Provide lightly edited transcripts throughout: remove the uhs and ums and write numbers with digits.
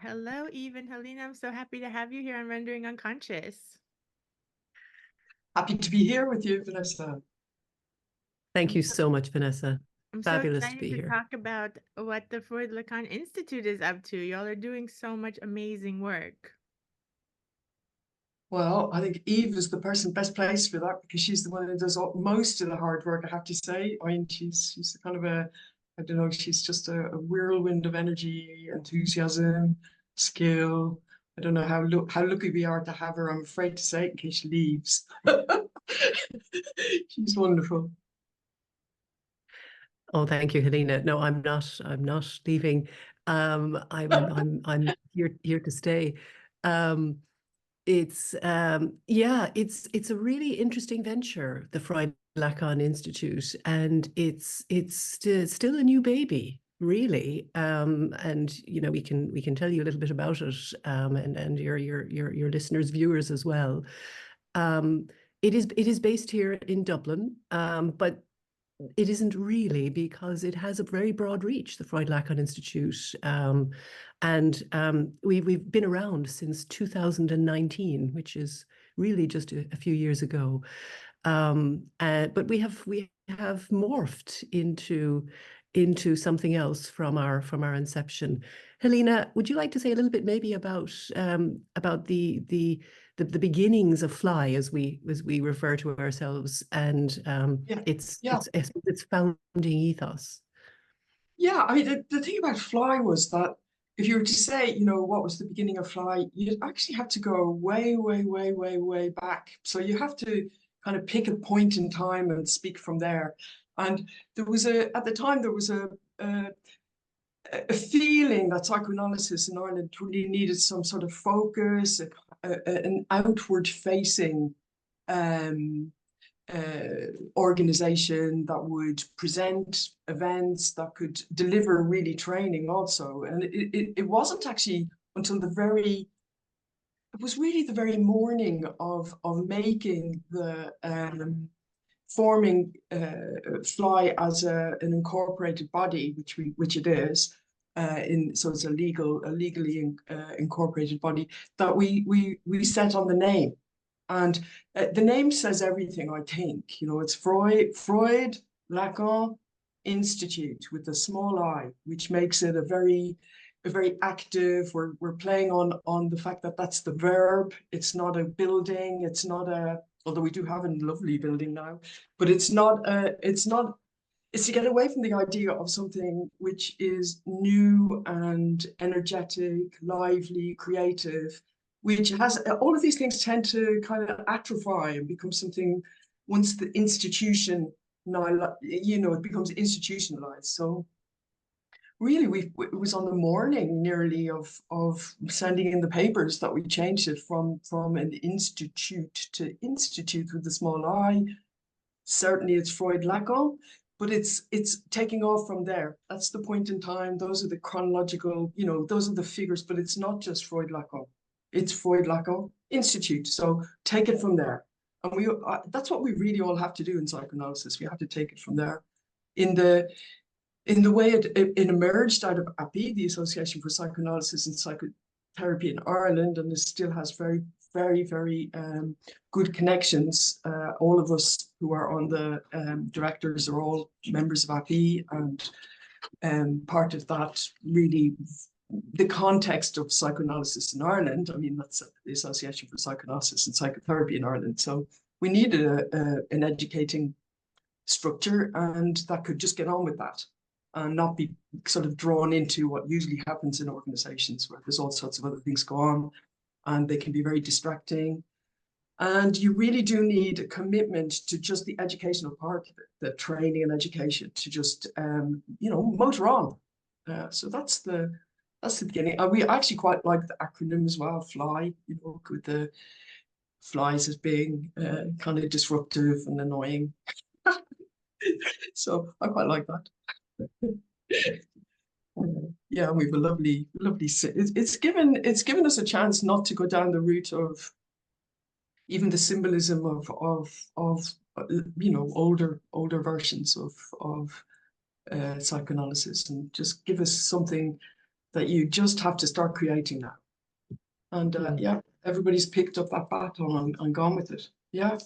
Hello, Eve and Helena. I'm so happy to have you here on Rendering Unconscious. Happy to be here with you, Vanessa. Thank I'm you so, so much, Vanessa. I'm so Fabulous to excited be to here. talk about what the Freud Lacan Institute is up to. Y'all are doing so much amazing work. Well, I think Eve is the person best placed for that because she's the one who does most of the hard work, I have to say. I mean, she's kind of I don't know, she's just a whirlwind of energy, enthusiasm, skill. I don't know how lucky we are to have her. I'm afraid to say it in case she leaves. She's wonderful. Oh, thank you, Helena. No, I'm not. I'm not leaving. I'm here to stay. Um, it's a really interesting venture, the Freud Lacan Institute, and it's still a new baby, really. And we can tell you a little bit about it, and your listeners, viewers as well. Um, it is based here in Dublin, but it isn't really because it has a very broad reach, the Freud Lacan Institute. And we've been around since 2019, which is really just a few years ago. But we have morphed into something else from our inception. Helena, would you like to say a little bit maybe about the beginnings of Fly, as we refer to ourselves, and Yeah, its yeah. its its founding ethos? Yeah, I mean, the thing about Fly was that if you were to say, what was the beginning of Fly, you'd actually have to go way, way, way, way, way back. So you have to kind of pick a point in time and speak from there. And at the time, there was a feeling that psychoanalysis in Ireland really needed some sort of focus, an outward facing um, organization that would present events, that could deliver really training also. And it wasn't actually until it was really the very morning of making forming Fly as an incorporated body, which it is. So it's a legally incorporated body, that we set on the name. And the name says everything, I think. It's Freud Lacan Institute with a small I, which makes it a very active. We're playing on the fact that that's the verb. It's not a building. It's not although we do have a lovely building now, but it's not. It's to get away from the idea of something which is new and energetic, lively, creative, which has all of these things tend to kind of atrophy and become something once the institution, it becomes institutionalized. So really, it was on the morning nearly of sending in the papers that we changed it from an institute to institute with a small I. Certainly it's Freud Lacan, but it's taking off from there. That's the point in time. Those are the chronological, those are the figures, but it's not just Freud Lacan. It's Freud Lacan Institute. So take it from there. And that's what we really all have to do in psychoanalysis. We have to take it from there. In the way it emerged out of API, the Association for Psychoanalysis and Psychotherapy in Ireland, and it still has very, very, very good connections. All of us who are on the directors are all members of API, and part of that really the context of psychoanalysis in Ireland. I mean, that's the Association for Psychoanalysis and Psychotherapy in Ireland. So we needed an educating structure, and that could just get on with that and not be sort of drawn into what usually happens in organizations where there's all sorts of other things go on and they can be very distracting. And you really do need a commitment to just the educational part of it, the training and education, to just motor on. So that's the beginning. We actually quite like the acronym as well, FLY, with the flies as being kind of disruptive and annoying. So I quite like that. Yeah, we have a lovely. It's given us a chance not to go down the route of even the symbolism of older versions of psychoanalysis, and just give us something that you just have to start creating now. And yeah, everybody's picked up that baton and gone with it. Yeah,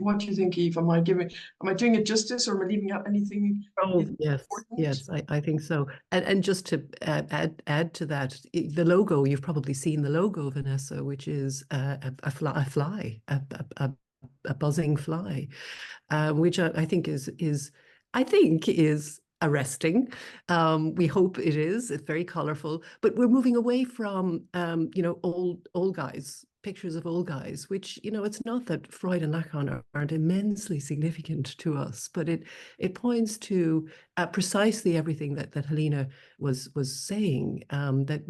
what do you think, Eve? Am I doing it justice, or am I leaving out anything? Oh, yes, important? yes, I think so. And just to add to that, the logo, you've probably seen the logo, Vanessa, which is a fly, a buzzing fly, which I think is arresting. We hope it is. It's very colorful, but we're moving away from old guys, pictures of old guys, which, it's not that Freud and Lacan aren't immensely significant to us, but it points to precisely everything that Helena was saying, that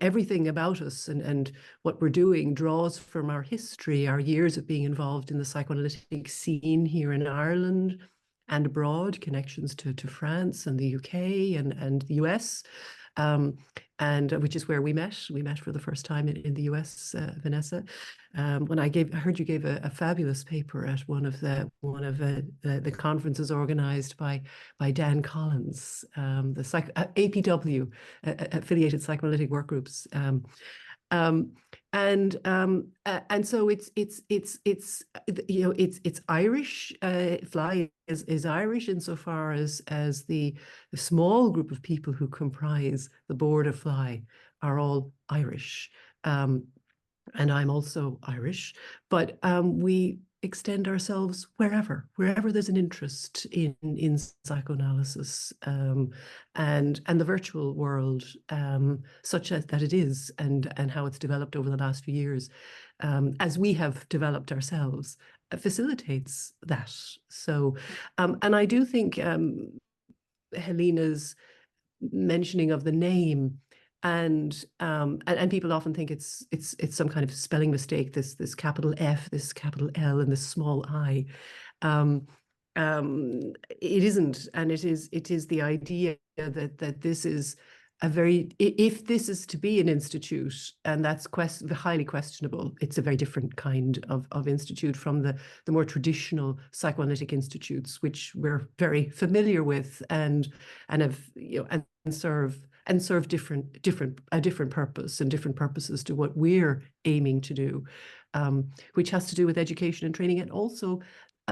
everything about us and what we're doing draws from our history, our years of being involved in the psychoanalytic scene here in Ireland and abroad, connections to France and the UK and the US, and which is where we met. We met for the first time in the US, Vanessa. When I heard you gave a fabulous paper at one of the conferences organized by Dan Collins, the APW, affiliated psychoanalytic work groups. And so it's Irish. Fly is Irish insofar as the small group of people who comprise the board of Fly are all Irish, and I'm also Irish, but we extend ourselves wherever there's an interest in psychoanalysis, and the virtual world, such as that it is, and how it's developed over the last few years, as we have developed ourselves, facilitates that. So, and I do think Helena's mentioning of the name, and people often think it's some kind of spelling mistake, this capital F, this capital L, and this small I. It isn't, and it is the idea that this is if this is to be an institute, and that's highly questionable, it's a very different kind of institute from the more traditional psychoanalytic institutes, which we're very familiar with and have, and serve a different purpose and different purposes to what we're aiming to do, which has to do with education and training, and also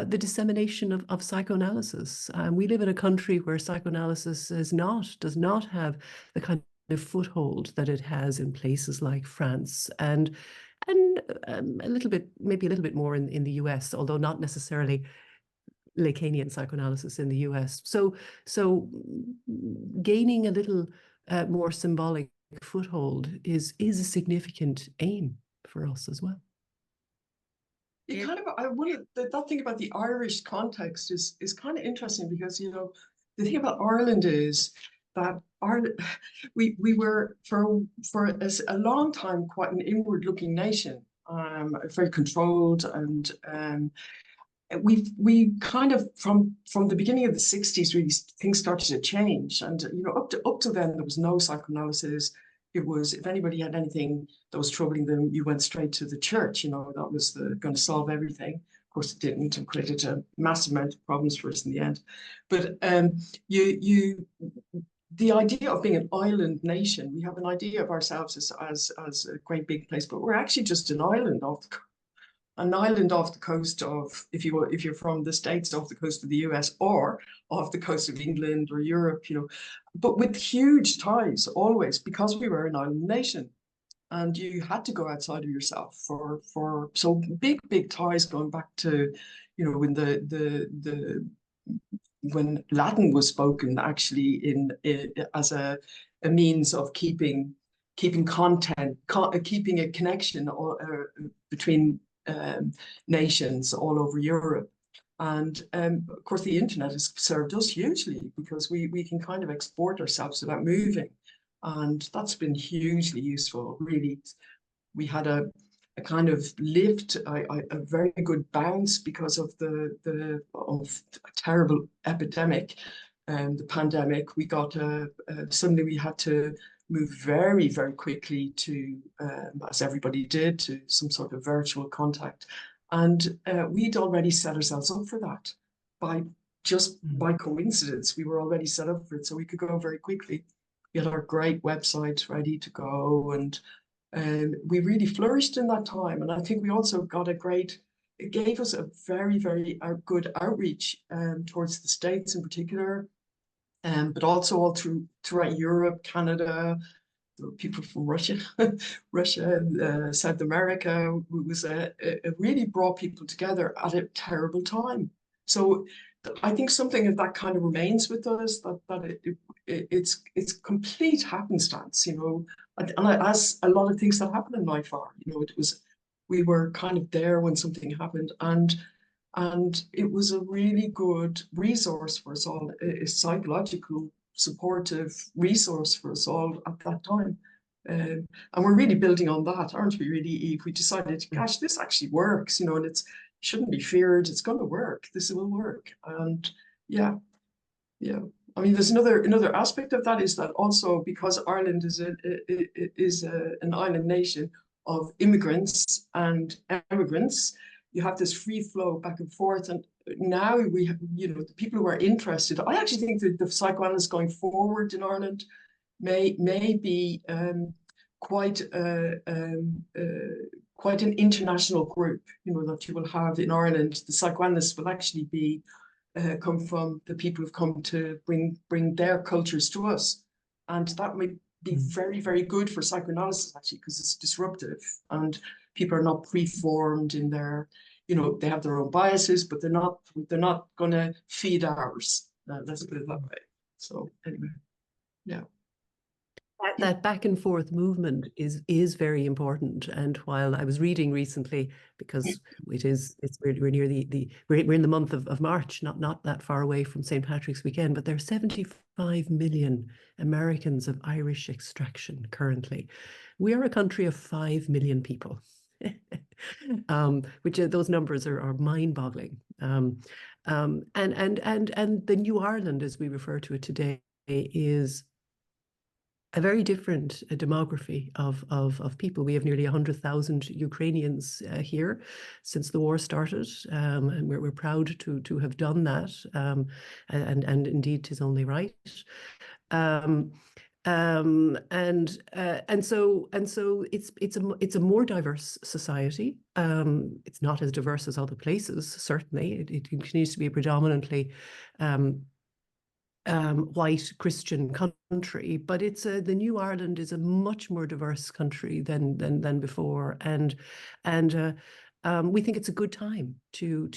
the dissemination of psychoanalysis. We live in a country where psychoanalysis does not have the kind of foothold that it has in places like France and maybe a little bit more in the US, although not necessarily Lacanian psychoanalysis in the US. So gaining a little more symbolic foothold is a significant aim for us as well. That thing about the Irish context is kind of interesting, because the thing about Ireland is that we were for a long time quite an inward-looking nation, very controlled, and we kind of from the beginning of the 60s, really things started to change, and up to then there was no psychoanalysis. It was, if anybody had anything that was troubling them, you went straight to the church. That was going to solve everything. Of course, it didn't, and created a massive amount of problems for us in the end. But the idea of being an island nation, we have an idea of ourselves as a great big place, but we're actually just an island off the coast of, if you're from the States, off the coast of the US, or off the coast of England or Europe, but with huge ties always, because we were an island nation, and you had to go outside of yourself for so big ties going back to, when Latin was spoken actually as a means of keeping content, keeping a connection between nations all over Europe. And of course, the internet has served us hugely, because we can kind of export ourselves without moving, and that's been hugely useful. Really, we had a kind of lift, a very good bounce because of the terrible epidemic and the pandemic. We got suddenly we had to move very, very quickly to, as everybody did, to some sort of virtual contact. And we'd already set ourselves up for that by coincidence. We were already set up for it, so we could go very quickly. We had our great website ready to go, and we really flourished in that time. And I think we also got it gave us a very, very good outreach towards the States in particular, but also all throughout Europe, Canada. There were people from Russia, South America. It really brought people together at a terrible time. So I think something of that kind of remains with us, it's complete happenstance, you know. And as a lot of things that happen in life are, you know, we were kind of there when something happened, and it was a really good resource for us all, a psychological supportive resource for us all at that time. And we're really building on that, aren't we, really, Eve? We decided, gosh, this actually works, you know, and it shouldn't be feared. It's going to work. This will work. And yeah. I mean, there's another aspect of that is that also because Ireland is an island nation of immigrants and emigrants, you have this free flow back and forth. And now we have, you know, the people who are interested. I actually think that the psychoanalysts going forward in Ireland may be quite quite an international group, you know, that you will have in Ireland. The psychoanalysts will actually be come from the people who've come to bring their cultures to us, and that might be very, very good for psychoanalysis actually, because it's disruptive and people are not preformed in their, you know, they have their own biases, but they're not going to feed ours. Let's put it that way. So anyway, yeah. That back and forth movement is very important. And while I was reading recently, because we're near we're in the month of March, not that far away from St. Patrick's weekend, but there are 75 million Americans of Irish extraction currently. We are a country of 5 million people, which those numbers are mind-boggling. And the New Ireland, as we refer to it today, is a very different demography of people. We have nearly 100,000 Ukrainians here since the war started, and we're proud to have done that, and indeed 'tis only right. And so it's a more diverse society. It's not as diverse as other places, certainly. It continues to be a predominantly white Christian country, but the New Ireland is a much more diverse country than before, and we think it's a good time to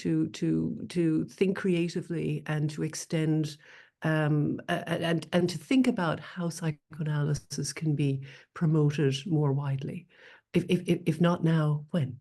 think creatively and to extend and to think about how psychoanalysis can be promoted more widely. If not now, when?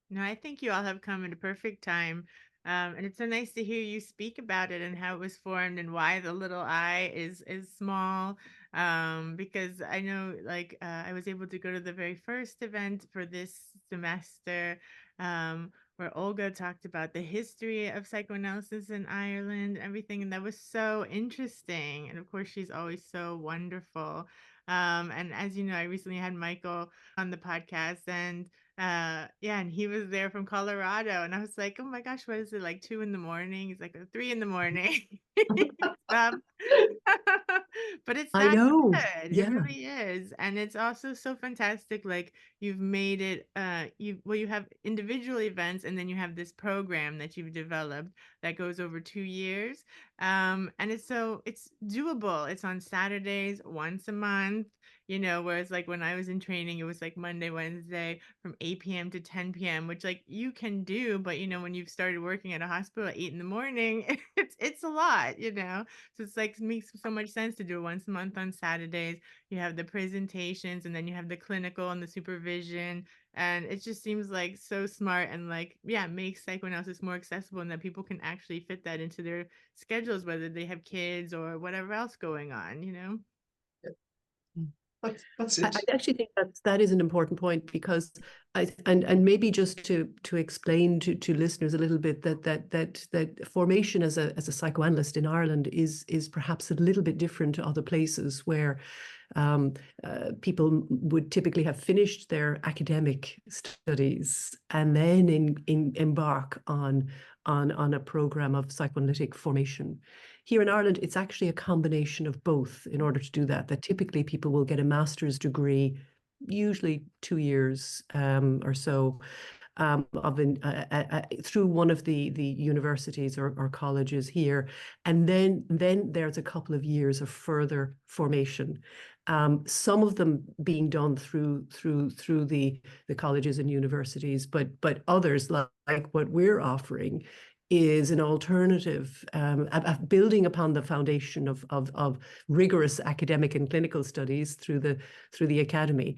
No, I think you all have come at a perfect time. And it's so nice to hear you speak about it and how it was formed and why the little I is small. Because I know, like, I was able to go to the very first event for this semester, where Olga talked about the history of psychoanalysis in Ireland and everything, and that was so interesting. And of course, she's always so wonderful. And as you know, I recently had Michael on the podcast, and yeah, and he was there from Colorado, and I was like, oh my gosh, what is it, like 2 in the morning? He's like 3 in the morning. Stop. But it's I that know. good. Yeah. It really is. And it's also so fantastic. Like, you've made it you have individual events, and then you have this program that you've developed that goes over 2 years. And it's doable. It's on Saturdays once a month. You know, whereas like when I was in training, it was like Monday, Wednesday from 8 p.m. to 10 p.m., which like you can do, but you know, when you've started working at a hospital at 8 in the morning, it's a lot, you know. So it's like makes so much sense to do it once a month on Saturdays. You have the presentations, and then you have the clinical and the supervision. And it just seems like so smart, and like, yeah, makes psychoanalysis more accessible, and that people can actually fit that into their schedules, whether they have kids or whatever else going on, you know. That's I it. actually think that is an important point, because and maybe just to explain to listeners a little bit that formation as a psychoanalyst in Ireland is perhaps a little bit different to other places where people would typically have finished their academic studies and then embark on a program of psychoanalytic formation. Here in Ireland, it's actually a combination of both in order to do that. That typically people will get a master's degree, usually 2 years or so, through one of the universities or colleges here, and then there's a couple of years of further formation. Some of them being done through the colleges and universities, but others like what we're offering is an alternative, building upon the foundation of rigorous academic and clinical studies through the academy.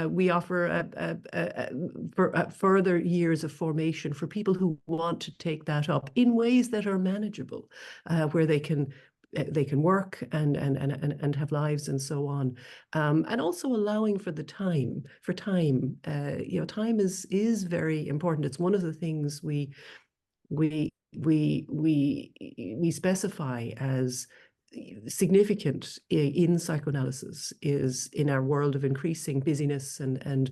We offer further years of formation for people who want to take that up in ways that are manageable, where they can work and have lives and so on, and also allowing for time. Time is very important. It's one of the things we specify as significant in psychoanalysis, is in our world of increasing busyness and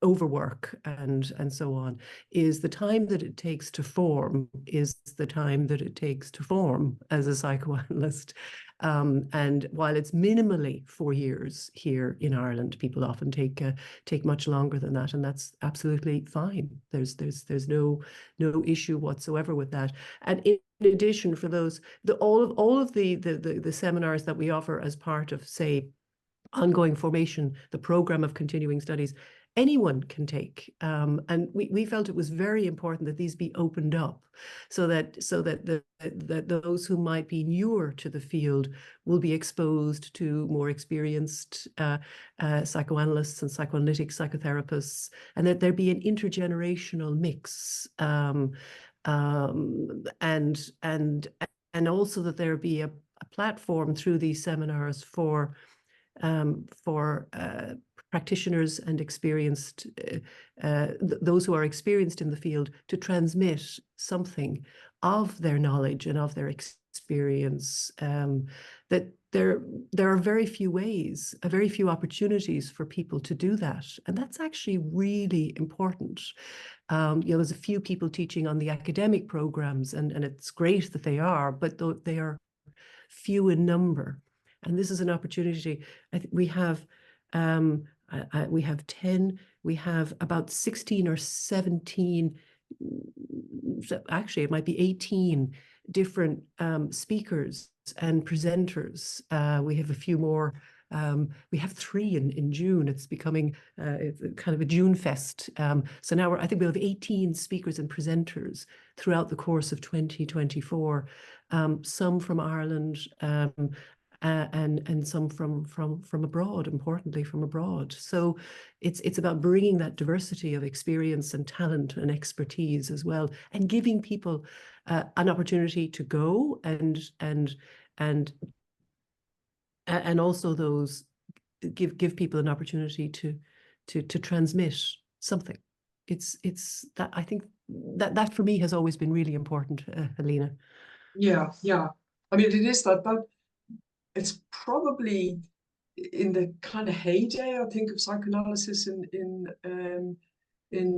overwork and so on, is the time that it takes to form is the time that it takes to form as a psychoanalyst. And while it's minimally 4 years here in Ireland, people often take much longer than that, and that's absolutely fine. There's no issue whatsoever with that. And in addition, for those, all of the seminars that we offer as part of, say, ongoing formation, the program of continuing studies, anyone can take. And we felt it was very important that these be opened up, so that that those who might be newer to the field will be exposed to more experienced psychoanalysts and psychoanalytic psychotherapists, and that there be an intergenerational mix, and also that there be a platform through these seminars for practitioners and experienced, those who are experienced in the field, to transmit something of their knowledge and of their experience. That there are very few ways, very few opportunities for people to do that, and that's actually really important. There's a few people teaching on the academic programs, and it's great that they are, but they are few in number. And this is an opportunity. We have 10, we have about 16 or 17, actually it might be 18 different speakers and presenters. We have a few more. We have 3 in June. It's becoming kind of a June fest. So now I think we'll have 18 speakers and presenters throughout the course of 2024. Some from Ireland, and some from abroad, importantly from abroad. So it's about bringing that diversity of experience and talent and expertise as well, and giving people an opportunity to go and also those give people an opportunity to transmit something. It's that, I think that for me has always been really important, Helena. Yeah. I mean, it is that it's probably in the kind of heyday, I think, of psychoanalysis in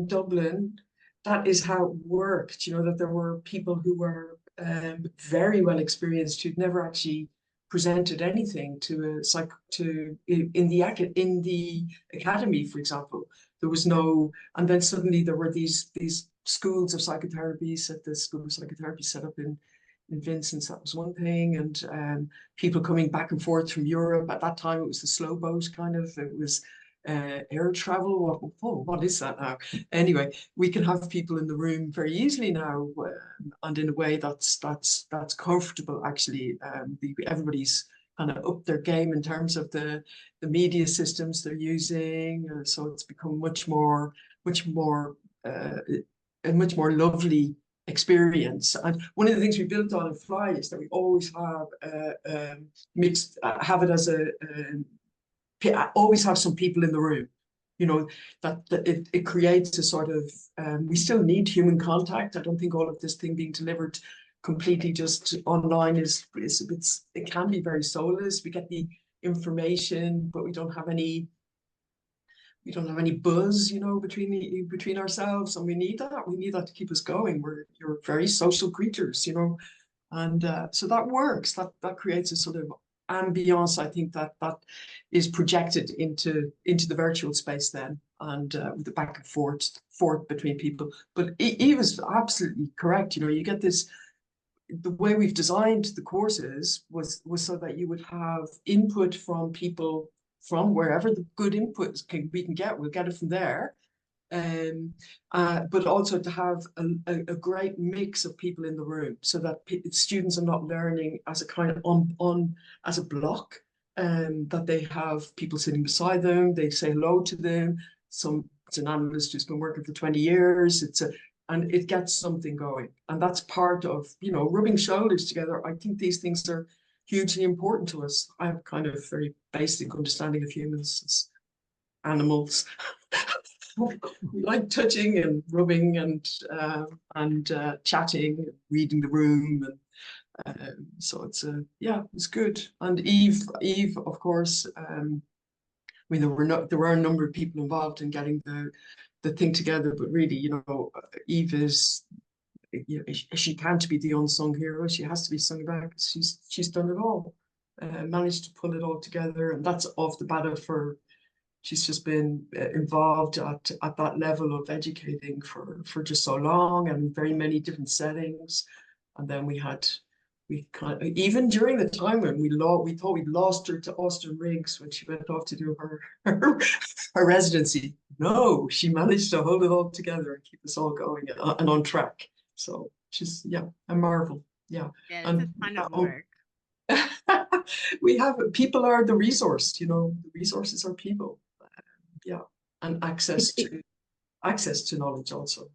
Dublin. That is how it worked. That there were people who were very well experienced who'd never actually presented anything in the academy, for example. There was no, and then suddenly there were these schools of psychotherapies at the School of Psychotherapy set up in Vincent's. That was one thing, and people coming back and forth from Europe. At that time, it was the slow boat kind of. It was air travel. What is that now? Anyway, we can have people in the room very easily now, and in a way that's comfortable. Actually, everybody's kind of up their game in terms of the media systems they're using. So it's become much more a much more lovely experience. And one of the things we built on in Fly is that we always have mixed, have it as always have some people in the room. That it creates a sort of, we still need human contact. I don't think all of this thing being delivered completely just online it can be very soulless. We get the information, but we don't have any buzz, between ourselves, and we need that. We need that to keep us going. You're very social creatures, And so that works. That creates a sort of ambience, I think, that is projected into the virtual space then, and with the back and forth between people. But he was absolutely correct. You know, you get this. The way we've designed the courses was so that you would have input from people from wherever the good input we can get. We'll get it from there. But also to have a great mix of people in the room, so that students are not learning as a kind of on as a block, that they have people sitting beside them, they say hello to them. It's an analyst who's been working for 20 years. And it gets something going. And that's part of, you know, rubbing shoulders together. I think these things are hugely important to us. I have kind of very basic understanding of humans as animals. We like touching and rubbing and chatting, reading the room, and so it's it's good. And Eve, of course. I mean, there were a number of people involved in getting the thing together, but really, you know, Eve is, you know, she can't be the unsung hero. She has to be sung about. She's done it all, managed to pull it all together, and that's off the bat of her. She's just been involved at that level of educating for just so long, and very many different settings. And then we kind of, even during the time when we thought we'd lost her to Austin Riggs when she went off to do her residency. No, she managed to hold it all together and keep us all going and on track. So she's a marvel. Yeah, it's a ton of work. We have people are the resource. You know, the resources are people. And access to knowledge also.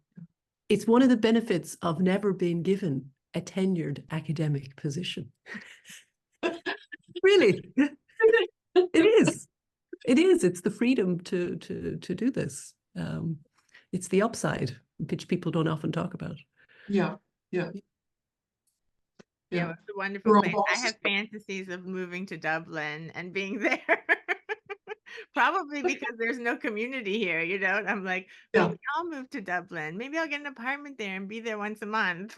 It's one of the benefits of never being given a tenured academic position. Really, it is. It's the freedom to do this. It's the upside, which people don't often talk about. Yeah, it's a wonderful place. I have fantasies of moving to Dublin and being there. Probably because there's no community here, you know. I'm like, maybe I'll move to Dublin. Maybe I'll get an apartment there and be there once a month.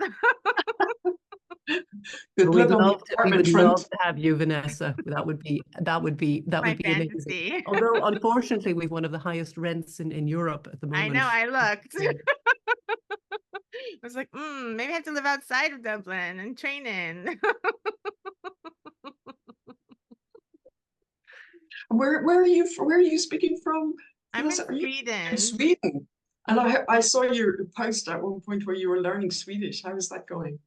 We would love to have you, Vanessa. That would be amazing. Although unfortunately we've one of the highest rents in Europe at the moment. I know, I looked. I was like, maybe I have to live outside of Dublin and train in. Where are you speaking from? I'm in Sweden. In Sweden. And I saw your post at one point where you were learning Swedish. How is that going?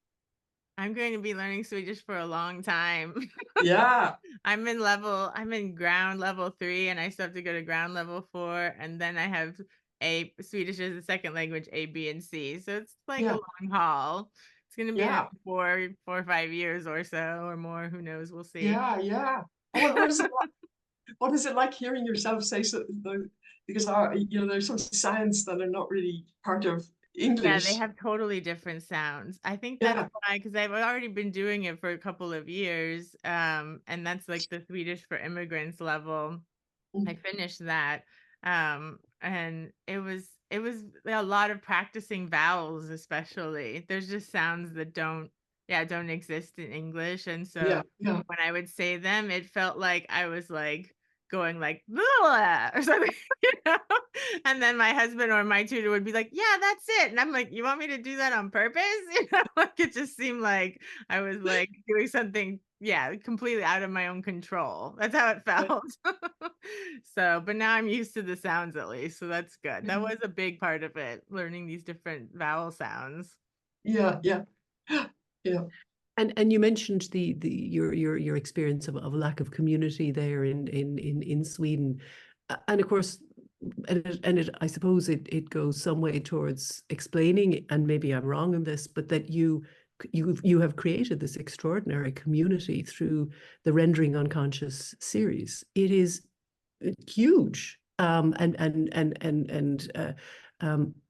I'm going to be learning Swedish for a long time. Yeah. I'm in ground level 3, and I still have to go to ground level 4, and then I have Swedish as a second language, A, B, and C. So it's like a long haul. It's going to be 4 or 5 years or so, or more. Who knows? We'll see. Yeah. What is it like hearing yourself say something? Because you know, there's some sounds that are not really part of English. Yeah, they have totally different sounds. I think that's why, because I've already been doing it for a couple of years, and that's like the Swedish for immigrants level. I finished that, and it was a lot of practicing vowels, especially. There's just sounds that don't exist in English, and so when I would say them, it felt like I was like going like blah, or something, you know. And then my husband or my tutor would be like, "Yeah, that's it," and I'm like, "You want me to do that on purpose?" You know, like it just seemed like I was like doing something, completely out of my own control. That's how it felt. So, but now I'm used to the sounds at least, so that's good. That was a big part of it, learning these different vowel sounds. Yeah. And you mentioned your experience of a lack of community there in Sweden, and of course, I suppose it goes some way towards explaining, and maybe I'm wrong in this, but that you have created this extraordinary community through the Rendering Unconscious series. It is huge, and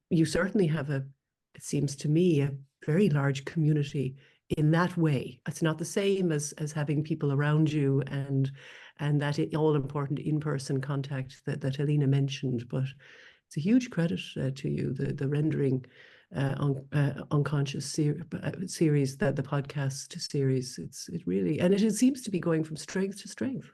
you certainly have it seems to me, a very large community in that way. It's not the same as having people around you and that all important in-person contact that Helena mentioned, but it's a huge credit to you, the Rendering unconscious series, that the podcast series. It really, and it seems to be going from strength to strength.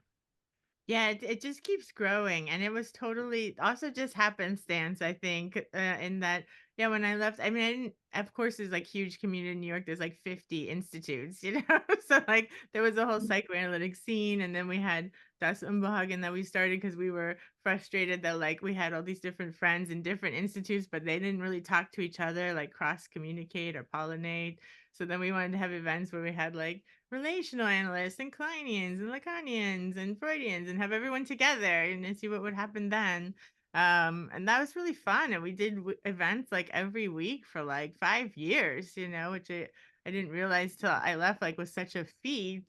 Yeah, it just keeps growing, and it was totally also just happenstance, I think, in that, yeah, when I left, I mean, I didn't, of course, there's like huge community in New York. There's like 50 institutes, you know, so like there was a whole psychoanalytic scene, and then we had Das Unbehagen that we started because we were frustrated that like we had all these different friends in different institutes, but they didn't really talk to each other, like cross communicate or pollinate. So then we wanted to have events where we had like relational analysts and Kleinians and Lacanians and Freudians and have everyone together and then see what would happen then. And that was really fun. And we did events like every week for like 5 years, you know, which I didn't realize till I left like was such a feat.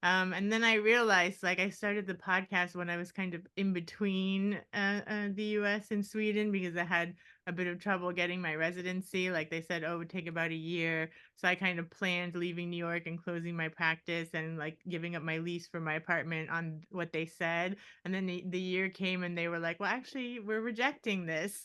And then I realized like I started the podcast when I was kind of in between the US and Sweden because I had a bit of trouble getting my residency. Like they said, oh, it would take about a year. So I kind of planned leaving New York and closing my practice and like giving up my lease for my apartment on what they said. And then the year came and they were like, well, actually, we're rejecting this.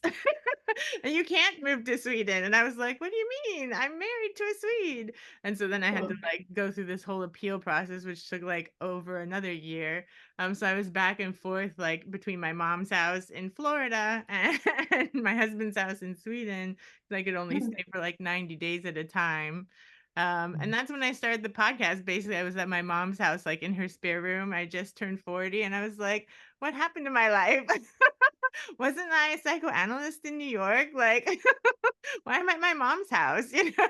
And you can't move to Sweden. And I was like, what do you mean? I'm married to a Swede. And so then I had to like go through this whole appeal process, which took like over another year. So I was back and forth like between my mom's house in Florida and my husband's house in Sweden. I could only stay for like 90 days at a time. And that's when I started the podcast. Basically, I was at my mom's house, like in her spare room. I just turned 40, and I was like, what happened to my life? Wasn't I a psychoanalyst in New York? Like, why am I at my mom's house? You know?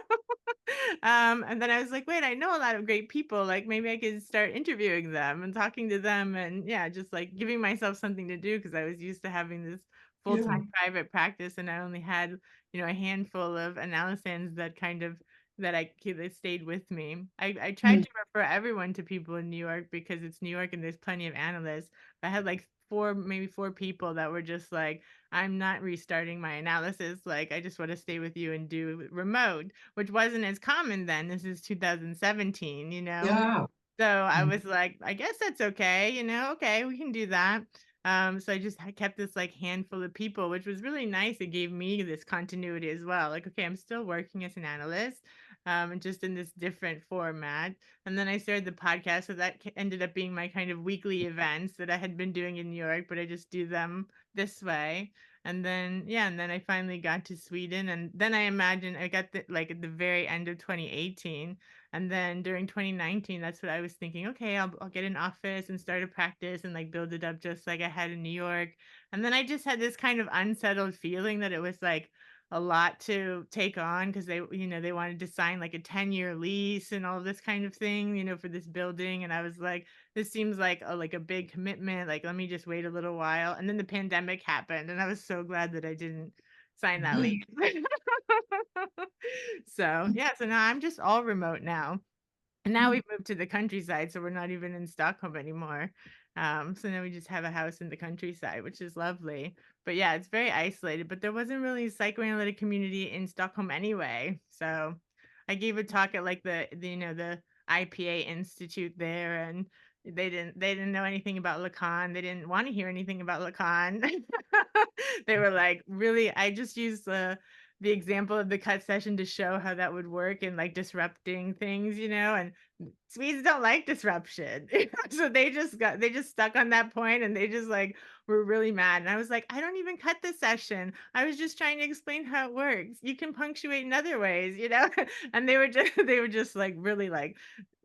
And then I was like, wait, I know a lot of great people. Like, maybe I could start interviewing them and talking to them and yeah, just like giving myself something to do because I was used to having this full-time private practice and I only had, you know, a handful of analyses that kind of that stayed with me. I tried to refer everyone to people in New York because it's New York and there's plenty of analysts. I had like maybe four people that were just like, I'm not restarting my analysis. Like, I just want to stay with you and do remote, which wasn't as common then. This is 2017, you know? Yeah. So I was like, I guess that's okay, you know, okay, we can do that. So I kept this like handful of people, which was really nice. It gave me this continuity as well. Like, okay, I'm still working as an analyst, and just in this different format. And then I started the podcast, so that ended up being my kind of weekly events that I had been doing in New York, but I just do them this way. And then yeah, and then I finally got to Sweden, and then I imagine I got like at the very end of 2018. And then during 2019, that's what I was thinking. Okay, I'll get an office and start a practice and like build it up just like I had in New York. And then I just had this kind of unsettled feeling that it was like a lot to take on because they, you know, they wanted to sign like a 10-year lease and all this kind of thing, you know, for this building. And I was like, this seems like a big commitment. Like, let me just wait a little while. And then the pandemic happened, and I was so glad that I didn't sign that lease. So yeah, so now I'm just all remote now. And now we've moved to the countryside, so we're not even in Stockholm anymore. So now we just have a house in the countryside, which is lovely. But yeah, it's very isolated. But there wasn't really a psychoanalytic community in Stockholm anyway. So I gave a talk at like the you know the IPA Institute there, and they didn't know anything about Lacan. They didn't want to hear anything about Lacan. They were like, really, I just used the example of the cut session to show how that would work and like disrupting things, you know, and Swedes don't like disruption. So they just stuck on that point and they just like were really mad. And I was like, I don't even cut the session. I was just trying to explain how it works. You can punctuate in other ways, you know? And they were just like really like,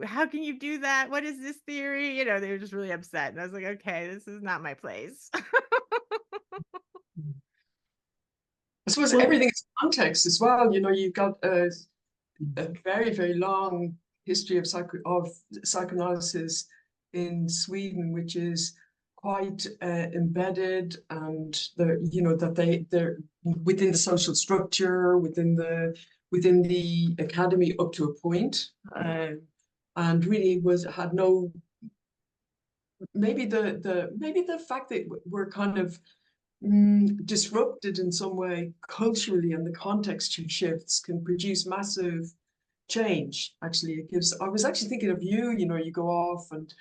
how can you do that? What is this theory? You know, they were just really upset. And I was like, okay, this is not my place. I suppose Well, everything is context as well. You know, you've got a very, very long history of psychoanalysis in Sweden, which is quite embedded, and that they're within the social structure, within the academy up to a point, and really had no, maybe the fact that we're kind of disrupted in some way culturally, and the context shifts can produce massive change. Actually, I was actually thinking of you, you know, you go off and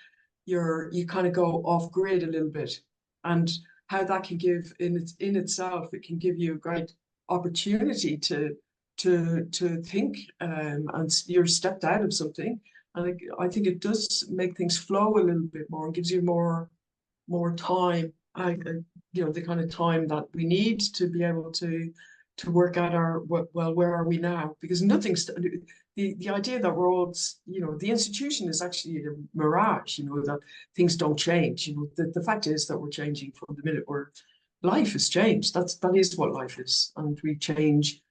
you kind of go off grid a little bit, and how that can give in itself, it can give you a great opportunity to to think, and you're stepped out of something. And I think it does make things flow a little bit more and gives you more time. The kind of time that we need to be able to work out where are we now? Because nothing's the idea that we're all, the institution is actually a mirage. That things don't change. The fact is that we're changing from the minute life has changed. That is what life is, and we change.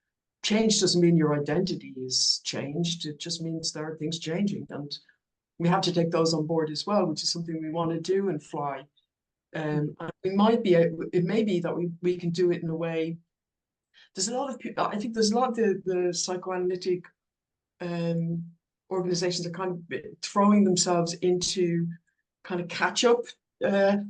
Change doesn't mean your identity is changed. It just means there are things changing, and we have to take those on board as well, which is something we want to do and fly. And it may be that we can do it in a way. There's a lot of people, I think there's a lot of the psychoanalytic organizations are kind of throwing themselves into kind of catch up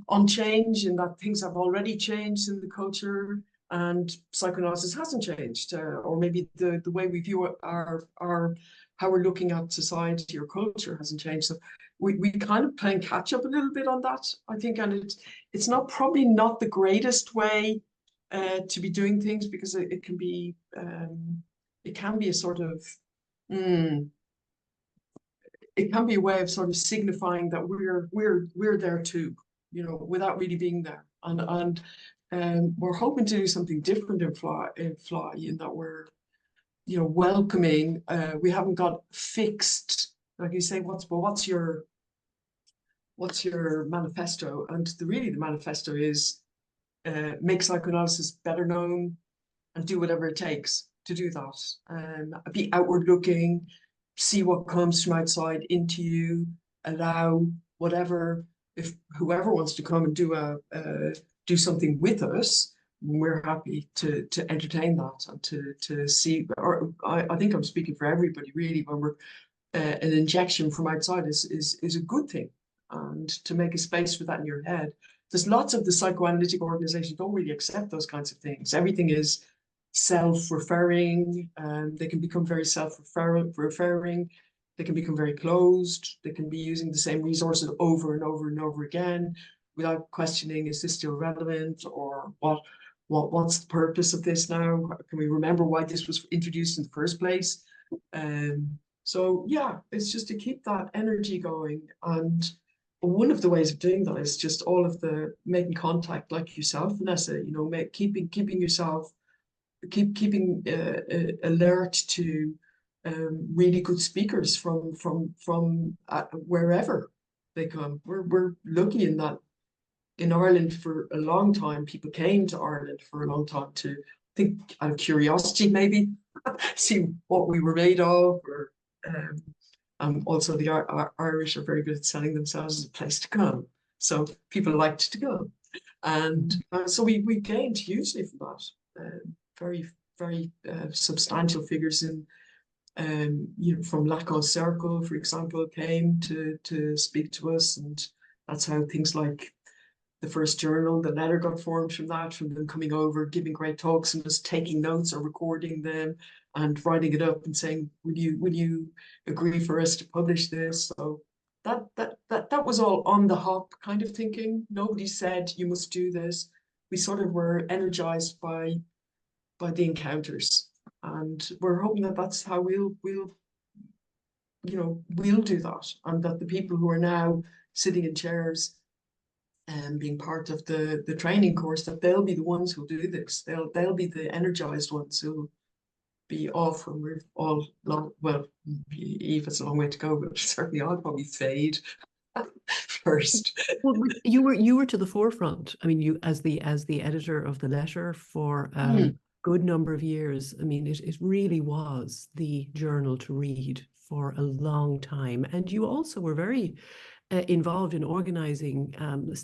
on change, and that things have already changed in the culture, and psychoanalysis hasn't changed, or maybe the way we view our how we're looking at society or culture hasn't changed. So we kind of playing catch up a little bit on that, I think, and it's probably not the greatest way to be doing things, because it can be a sort of it can be a way of sort of signifying that we're there too, without really being there. And we're hoping to do something different in Fly, in that we're, welcoming. We haven't got fixed, like you say, what's your manifesto? And the manifesto is make psychoanalysis better known and do whatever it takes to do that. Be outward looking, see what comes from outside into you, allow whatever, if whoever wants to come and do something with us, we're happy to entertain that and to see. Or I think I'm speaking for everybody really, when we're an injection from outside is a good thing, and to make a space for that in your head. There's lots of the psychoanalytic organizations don't really accept those kinds of things. Everything is self-referring, and they can become very self-referring. They can become very closed. They can be using the same resources over and over and over again without questioning, is this still relevant, or what's the purpose of this now? Can we remember why this was introduced in the first place? So yeah, it's just to keep that energy going. And one of the ways of doing that is just all of the making contact, like yourself, Vanessa, keeping yourself, keeping alert to really good speakers from wherever they come. We're lucky in that in Ireland for a long time, people came to Ireland for a long time to think out of curiosity, maybe see what we were made of, or also the Irish are very good at selling themselves as a place to come, so people liked to go, and so we gained hugely from that. Very substantial figures in from Lacan's circle, for example, came to speak to us, and that's how things like the first journal, the letter got formed from them coming over, giving great talks and just taking notes or recording them and writing it up and saying, will you agree for us to publish this? So that was all on the hop kind of thinking. Nobody said you must do this. We sort of were energized by the encounters, and we're hoping that that's how we'll do that, and that the people who are now sitting in chairs and being part of the training course, that they'll be the ones who'll do this. They'll be the energized ones who'll be off when we're all long. Well, Eve, it's a long way to go, but certainly I'll probably fade first. Well, you were to the forefront. I mean, you as the editor of the letter for good number of years. I mean, it really was the journal to read for a long time. And you also were very involved in organizing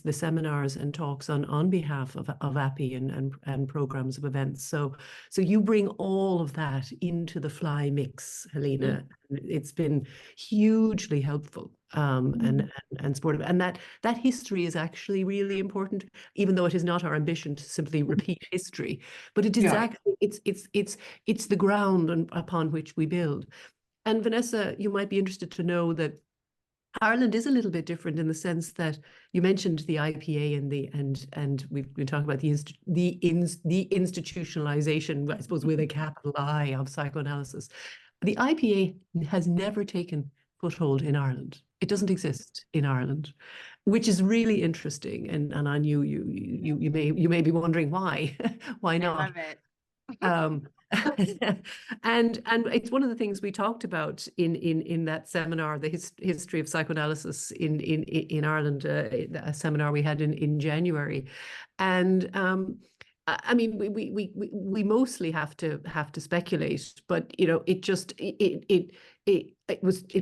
the seminars and talks on behalf of API and programs of events. So you bring all of that into the Fly mix, Helena. It's been hugely helpful and supportive. And that history is actually really important, even though it is not our ambition to simply repeat history. But it is actually it's the ground upon which we build. And Vanessa, you might be interested to know that Ireland is a little bit different in the sense that you mentioned the IPA and we've been talking about the institutionalization, I suppose, with a capital I, of psychoanalysis. The IPA has never taken foothold in Ireland. It doesn't exist in Ireland, which is really interesting. And I knew you may be wondering why. Why not? I love it. Um, and it's one of the things we talked about in that seminar, the history of psychoanalysis in Ireland, a seminar we had in January. And I mean, we mostly have to speculate, but you know, it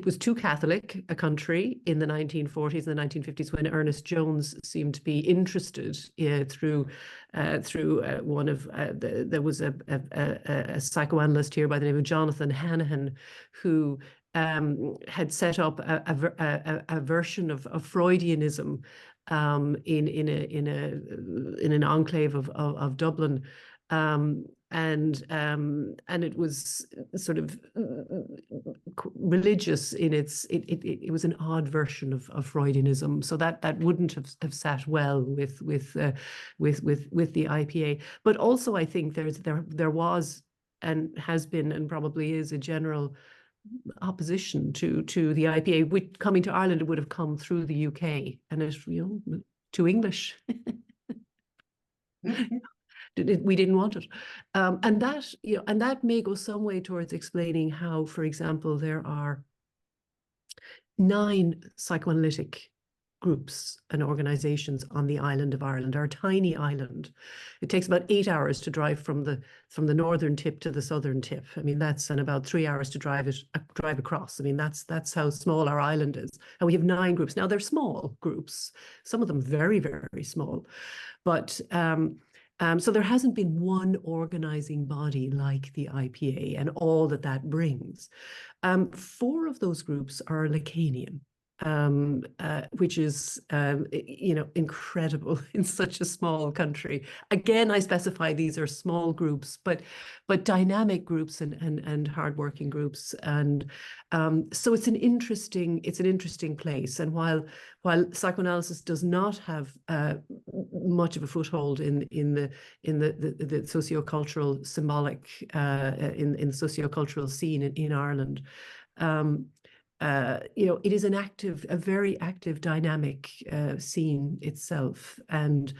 was too Catholic a country in the 1940s and the 1950s, when Ernest Jones seemed to be interested through one of there was a psychoanalyst here by the name of Jonathan Hanahan, who had set up a version of Freudianism in an enclave of Dublin. And it was sort of religious in it was an odd version of Freudianism, so that wouldn't have sat well with the IPA. But also, I think there was and has been and probably is a general opposition to the IPA. Which, coming to Ireland, it would have come through the UK, and it, you know, to English. We didn't want it, and that, you know, and that may go some way towards explaining how, for example, there are 9 psychoanalytic groups and organizations on the island of Ireland, our tiny island. It takes about 8 hours to drive from the northern tip to the southern tip. I mean, that's, and about 3 hours to drive across. I mean, that's how small our island is. And we have 9 groups. Now, they're small groups, some of them very, very small, but so there hasn't been one organizing body like the IPA and all that brings. 4 of those groups are Lacanian, which is, you know, incredible in such a small country. Again, I specify these are small groups, but dynamic groups and hardworking groups, and so it's an interesting place. And while psychoanalysis does not have much of a foothold in the sociocultural symbolic in the sociocultural scene in Ireland, you know, it is a very active, dynamic scene itself, and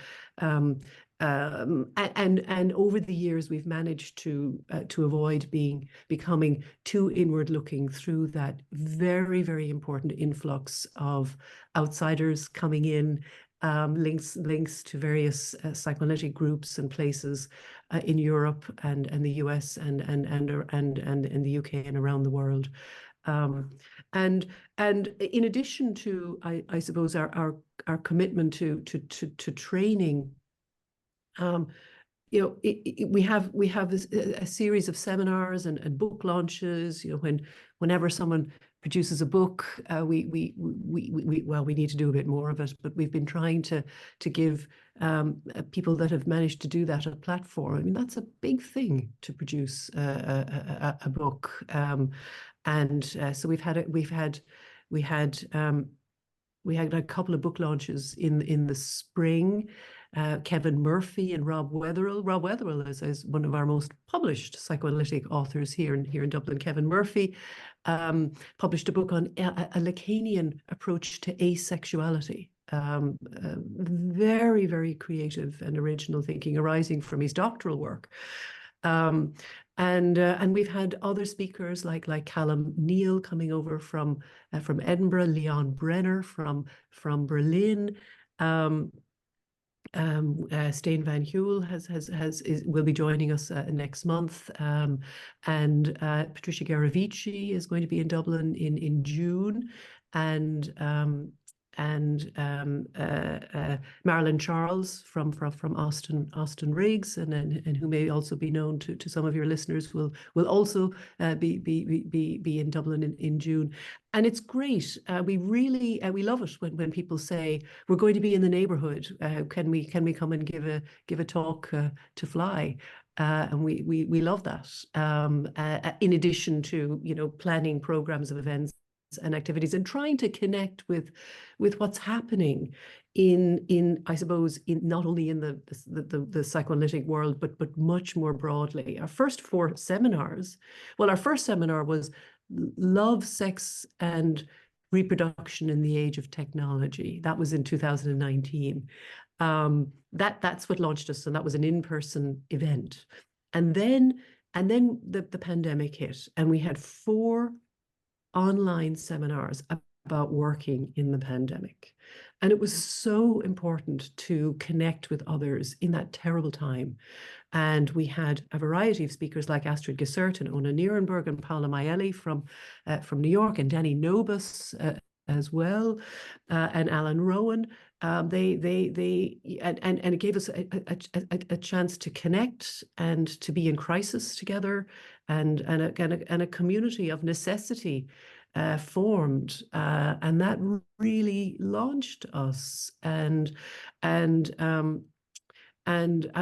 over the years we've managed to avoid becoming too inward-looking through that very, very important influx of outsiders coming in, links to various psychoanalytic groups and places in Europe and the US and in the UK and around the world. And in addition to, I suppose, our commitment to training, you know, we have a series of seminars and book launches. You know, whenever someone produces a book, we need to do a bit more of it, but we've been trying to give people that have managed to do that a platform. I mean, that's a big thing, to produce a book, and so we had a couple of book launches in the spring. Kevin Murphy and Rob Wetherill. Rob Wetherill is one of our most published psychoanalytic authors here in Dublin. Kevin Murphy published a book on a Lacanian approach to asexuality. Very, very creative and original thinking arising from his doctoral work. And we've had other speakers like Callum Neal coming over from Edinburgh, Leon Brenner from Berlin. Steen Van Huel will be joining us next month, and Patricia Garavici is going to be in Dublin in June, and Marilyn Charles from Austin Riggs, and who may also be known to some of your listeners, will also be in Dublin in June. And it's great. We really we love it when people say, we're going to be in the neighborhood. Can we come and give a talk to Fly? And we love that. In addition to, you know, planning programs of events and activities, and trying to connect with what's happening in I suppose in not only in the psychoanalytic world, but much more broadly. Our first 4 seminars, well, our first seminar was Love, Sex and Reproduction in the Age of Technology. That was in 2019. That's what launched us, and that was an in-person event. And then the pandemic hit, and we had 4 online seminars about working in the pandemic. And it was so important to connect with others in that terrible time. And we had a variety of speakers like Astrid Gessert and Ona Nierenberg and Paula Maielli from New York, and Danny Nobus as well, and Alan Rowan. And it gave us a chance to connect and to be in crisis together, and a community of necessity formed, and that really launched us. And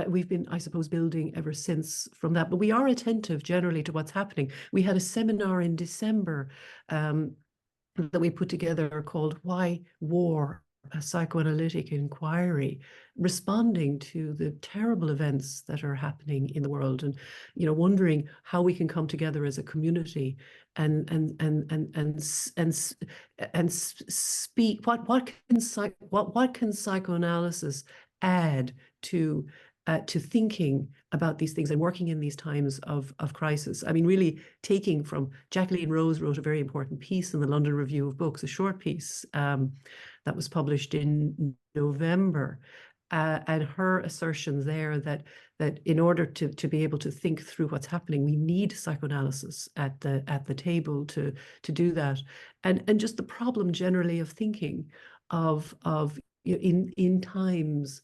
we've been, I suppose, building ever since from that. But we are attentive generally to what's happening. We had a seminar in December that we put together called Why War? A psychoanalytic inquiry, responding to the terrible events that are happening in the world, and wondering how we can come together as a community and speak. What can psychoanalysis add to thinking about these things and working in these times of crisis? I mean, really taking from Jacqueline Rose wrote a very important piece in the London Review of Books, a short piece that was published in November, and her assertion there that in order to be able to think through what's happening, we need psychoanalysis at the table to do that, and just the problem generally of thinking of in times.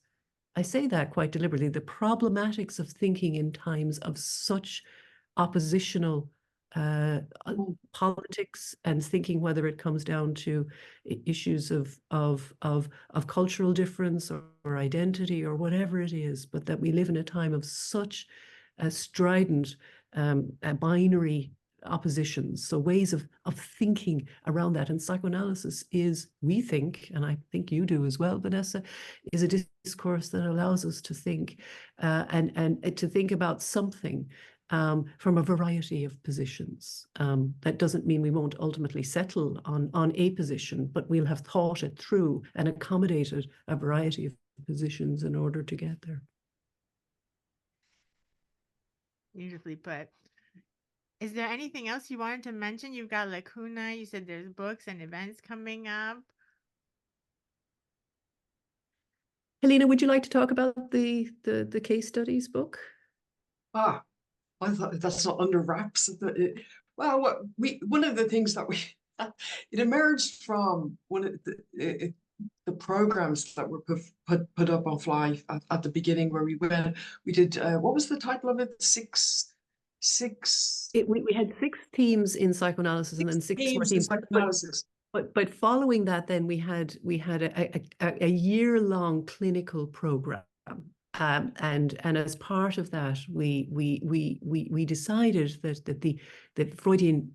I say that quite deliberately, the problematics of thinking in times of such oppositional politics, and thinking whether it comes down to issues of cultural difference or identity or whatever it is, but that we live in a time of such strident binary oppositions, so ways of thinking around that. And psychoanalysis is, we think, and I think you do as well, Vanessa, is a discourse that allows us to think and to think about something from a variety of positions. That doesn't mean we won't ultimately settle on a position, but we'll have thought it through and accommodated a variety of positions in order to get there. Beautifully put. Is there anything else you wanted to mention? You've got Lacuna. You said there's books and events coming up. Helena, would you like to talk about the case studies book? I thought that's not under wraps. Well, one of the things that it emerged from one of the programs that were put up on Fly at the beginning, where we did what was the title of it? We had 6 themes in psychoanalysis, and then 6 more themes. But following that, then we had a year-long clinical program, and as part of that, we decided that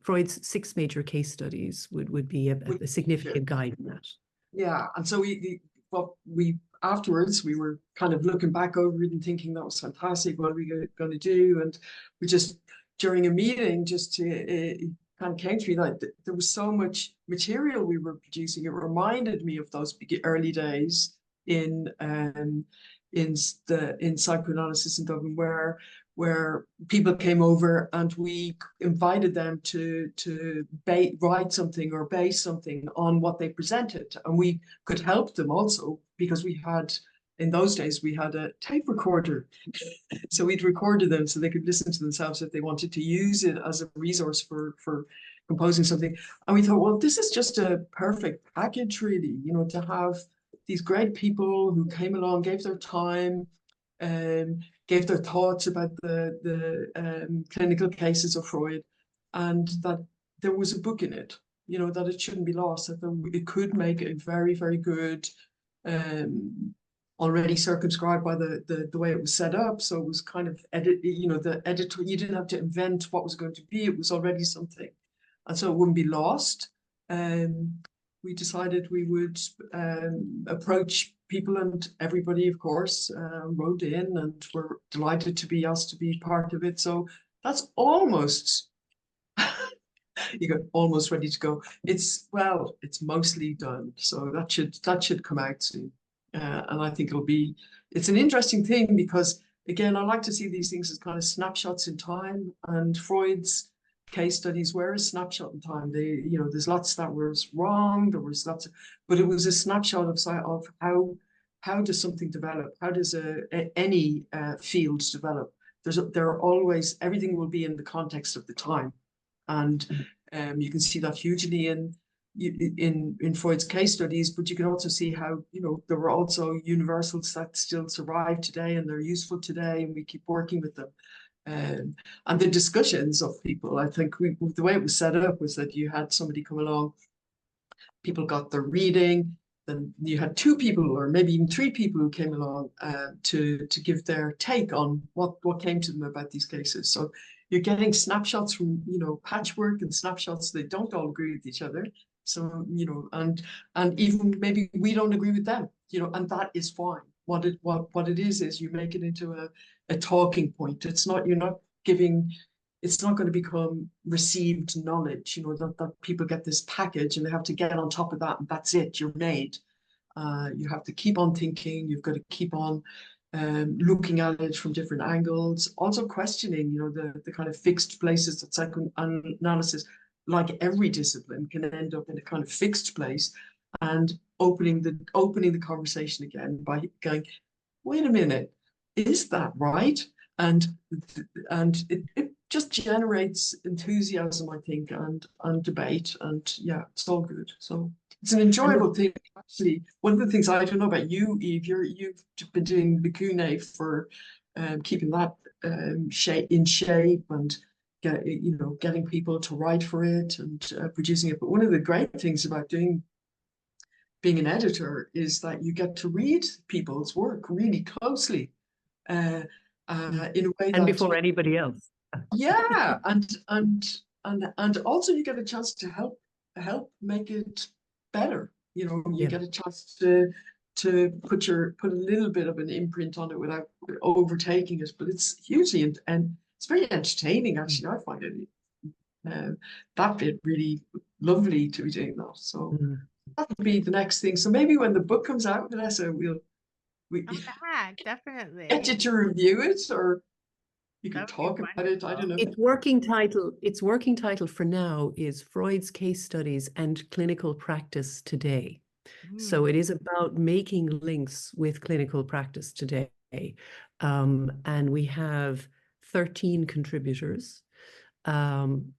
Freud's 6 major case studies would be a significant guide in that. Yeah, and so we afterwards we were kind of looking back over it and thinking that was fantastic. What are we going to do? And we just, during a meeting, just to kind of came to me like there was so much material we were producing. It reminded me of those early days in psychoanalysis in Dublin, where people came over and we invited them to write something or base something on what they presented, and we could help them also because in those days we had a tape recorder, so we'd recorded them so they could listen to themselves if they wanted to use it as a resource for composing something. And we thought, well, this is just a perfect package, really, to have these great people who came along, gave their time, gave their thoughts about the clinical cases of Freud, and that there was a book in it, that it shouldn't be lost, that it could make a very, very good, already circumscribed by the way it was set up. So it was kind of the editor, you didn't have to invent what was going to be, it was already something. And so it wouldn't be lost. we decided we would approach people, and everybody, of course, wrote in and were delighted to be asked to be part of it. So that's almost, you got almost ready to go. It's mostly done. So that should come out soon. And I think it's an interesting thing because, again, I like to see these things as kind of snapshots in time, and Freud's case studies were a snapshot in time. There's lots that was wrong, there was lots, but it was a snapshot of how does something develop? How does any field develop? Everything will be in the context of the time, and you can see that hugely in Freud's case studies, but you can also see how, there were also universals that still survive today and they're useful today, and we keep working with them. And the discussions of people, I think the way it was set up was that you had somebody come along, people got their reading, then you had two people or maybe even three people who came along to give their take on what came to them about these cases. So you're getting snapshots from, patchwork and snapshots. They don't all agree with each other. So, and even maybe we don't agree with them, and that is fine. What it is you make it into a talking point. It's not going to become received knowledge, that people get this package and they have to get on top of that, and that's it, you're made. You have to keep on thinking, you've got to keep on looking at it from different angles, also questioning, the kind of fixed places that psychoanalysis, like every discipline, can end up in a kind of fixed place, and opening the conversation again by going, wait a minute, is that right? And it just generates enthusiasm, I think, and debate, and yeah, it's all good. So it's an enjoyable thing. Actually, one of the things, I don't know about you, Eve, you've been doing Lacune for keeping that in shape, and getting people to write for it and producing it. But one of the great things about being an editor is that you get to read people's work really closely, in a way and before anybody else. Yeah, and also you get a chance to help make it better. You get a chance to put a little bit of an imprint on it without overtaking it. But it's hugely and it's very entertaining, actually. I find it that bit really lovely to be doing that. So that would be the next thing. So maybe when the book comes out, Vanessa, we Come back, definitely. get you to review it, or you can talk about it. I don't know. Its working title for now is Freud's Case Studies and Clinical Practice Today. So it is about making links with clinical practice today. And we have 13 contributors. And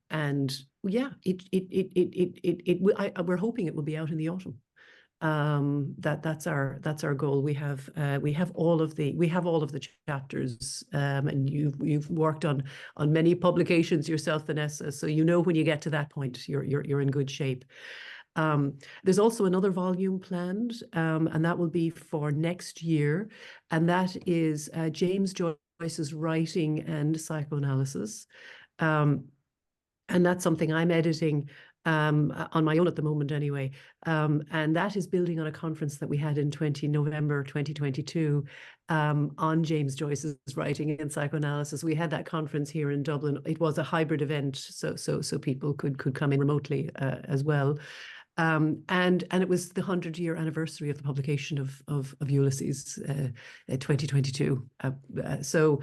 yeah, we're hoping it will be out in the autumn. That's our goal. We have all of the chapters, and you've worked on many publications yourself, Vanessa, so when you get to that point, you're in good shape. There's also another volume planned, and that will be for next year, and that is James Joyce's Writing and Psychoanalysis, and that's something I'm editing on my own at the moment anyway. And that is building on a conference that we had in November 2022 on James Joyce's Writing and Psychoanalysis. We had that conference here in Dublin. It was a hybrid event, so people could come in remotely as well. And it was the 100-year anniversary of the publication of Ulysses, 2022. So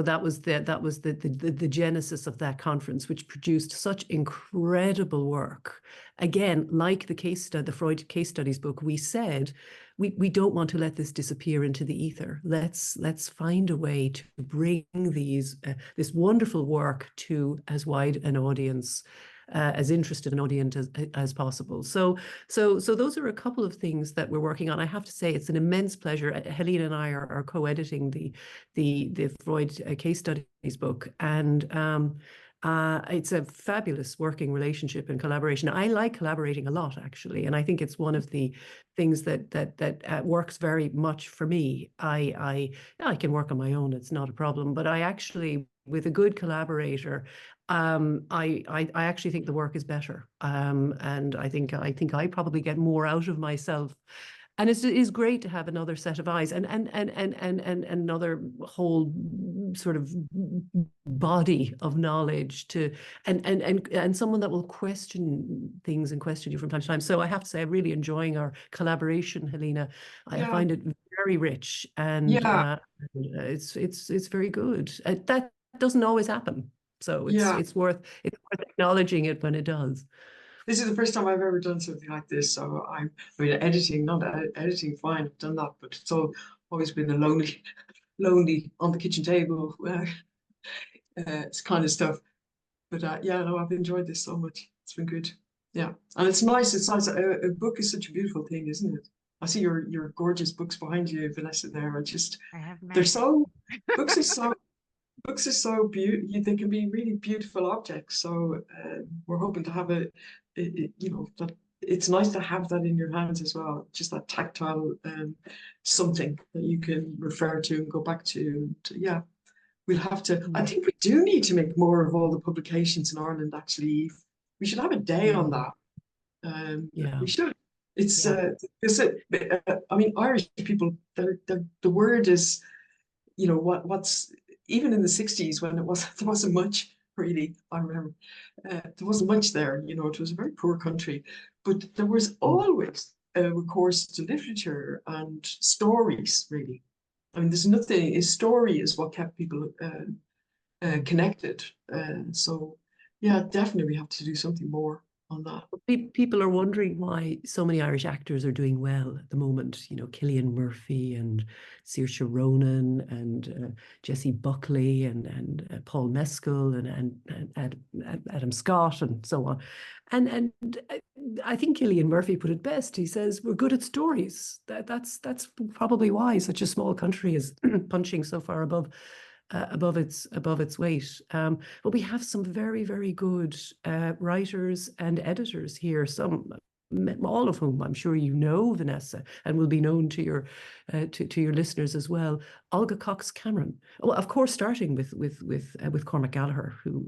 that was the genesis of that conference, which produced such incredible work. Again, like the Freud case studies book, we said we don't want to let this disappear into the ether. Let's find a way to bring this wonderful work to as wide an audience, as interested an audience as possible. So those are a couple of things that we're working on. I have to say, it's an immense pleasure. Helena and I are co-editing the Freud case studies book, and it's a fabulous working relationship and collaboration. I like collaborating a lot, actually, and I think it's one of the things that works very much for me. I can work on my own; it's not a problem. But I actually with a good collaborator, I actually think the work is better. And I think I probably get more out of myself. And it is great to have another set of eyes and another whole sort of body of knowledge to and someone that will question things and question you from time to time. So I have to say, I'm really enjoying our collaboration, Helena. I Yeah, find it very rich, and yeah, it's very good. That doesn't always happen, so yeah. it's worth acknowledging it when it does. This is the first time I've ever done something like this. So I mean, editing, not editing, fine, I've done that, but it's always been a lonely on the kitchen table, it's kind of stuff. But yeah, no, I've enjoyed this so much. It's been good. Yeah, and it's nice. It's nice. A book is such a beautiful thing, isn't it? I see your gorgeous books behind you, Vanessa. There, are just I have they're many. so books are so books are so beautiful. They can be really beautiful objects. So we're hoping to have you know, that it's nice to have that in your hands as well. Just that tactile something that you can refer to and go back to. Yeah, we'll have to. I Mm. think we do need to make more of all the publications in Ireland. Actually, we should have a day on Mm. that. Yeah. We should. It's Yeah. I mean, Irish people. The word is, you know, what's even in the 60s when there wasn't much really. I remember there wasn't much there. You know, it was a very poor country, but there was Mm. always a recourse to literature and stories. Really, I mean, there's nothing. A story is what kept people Mm. connected. So yeah, definitely we have to do something more on that. People are wondering why so many Irish actors are doing well at the moment. You know, Cillian Murphy and Saoirse Ronan and Jessie Buckley and Paul Mescal and Adam Scott and so on. And I think Cillian Murphy put it best. He says we're good at stories. That's probably why such a small country is punching so far above its weight. But we have some very, very good writers and editors here. All of whom I'm sure you know, Vanessa, and will be known to your your listeners as well. Olga Cox Cameron. Well, of course, starting with Cormac Gallagher, who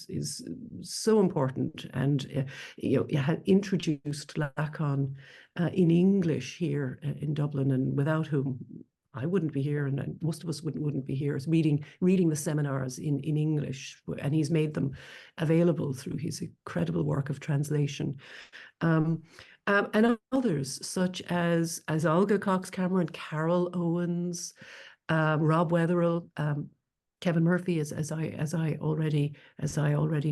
is so important, and had introduced Lacan in English here in Dublin, and without whom I wouldn't be here, and most of us wouldn't be here. Is reading the seminars in English, and he's made them available through his incredible work of translation. And others such as Olga Cox Cameron, Carol Owens, Rob Wetherill, Kevin Murphy, as I already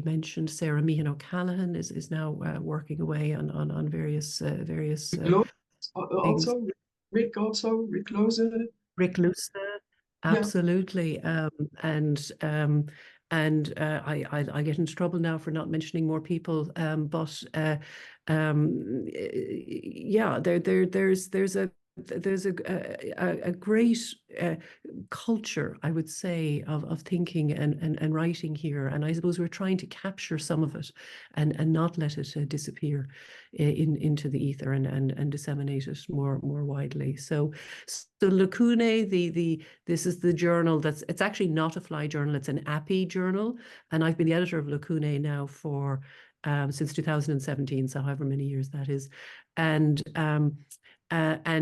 mentioned. Sarah Meehan O'Callaghan is now working away on various Rick Lo- things. Also, Rick Loza. Rick Luce, Yeah. absolutely. I get into trouble now for not mentioning more people. Yeah, there's a great culture, I would say, of thinking and writing here, and I suppose we're trying to capture some of it and not let it disappear into the ether and disseminate it more widely. So Lacune, this is the journal it's actually not a fly journal, it's an API journal, and I've been the editor of Lacune now for since 2017, so however many years that is, and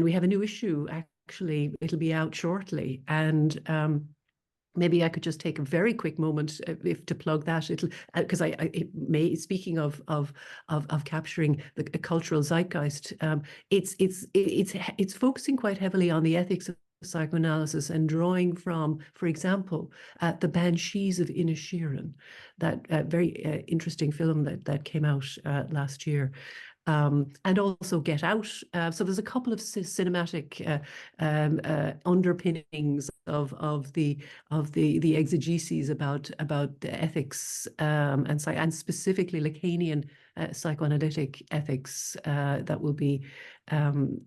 we have a new issue. Actually, it'll be out shortly, and maybe I could just take a very quick moment if to plug that. It'll because it may, speaking of capturing the cultural zeitgeist, it's focusing quite heavily on the ethics of psychoanalysis and drawing from, for example, the Banshees of Inisherin, that very interesting film that came out last year. And also Get Out. So there's a couple of cinematic underpinnings of the exegeses about the ethics and specifically Lacanian psychoanalytic ethics that will be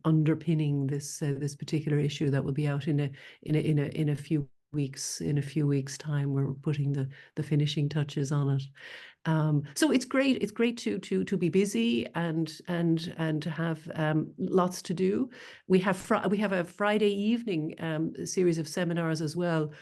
underpinning this particular issue that will be out in a few weeks. In a few weeks' time, we're putting the finishing touches on it. So it's great. It's great to be busy and to have lots to do. We have a Friday evening series of seminars as well,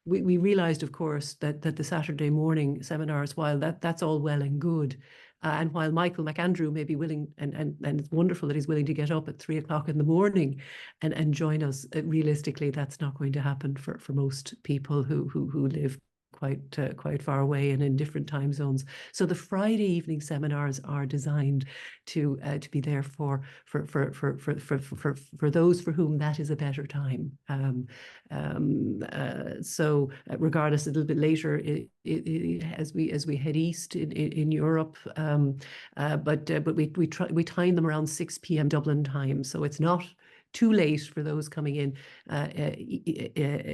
we realized, of course, that the Saturday morning seminars, while that's all well and good, and while Michael McAndrew may be willing, and it's wonderful that he's willing to get up at 3 o'clock in the morning and join us, realistically, that's not going to happen for most people who live quite far away and in different time zones. So the Friday evening seminars are designed to be there for those for whom that is a better time. So regardless, a little bit later, as we head east in Europe, but we time them around 6 p.m. Dublin time, so it's not too late for those coming in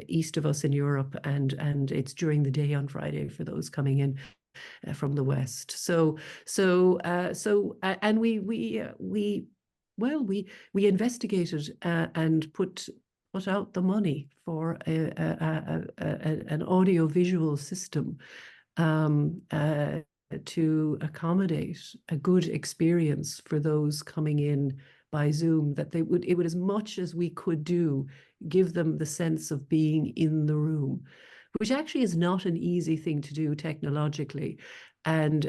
east of us in Europe, and it's during the day on Friday for those coming in from the west. And we investigated and put out the money for an audio-visual system to accommodate a good experience for those coming in by Zoom, that it would, as much as we could do, give them the sense of being in the room, which actually is not an easy thing to do technologically. And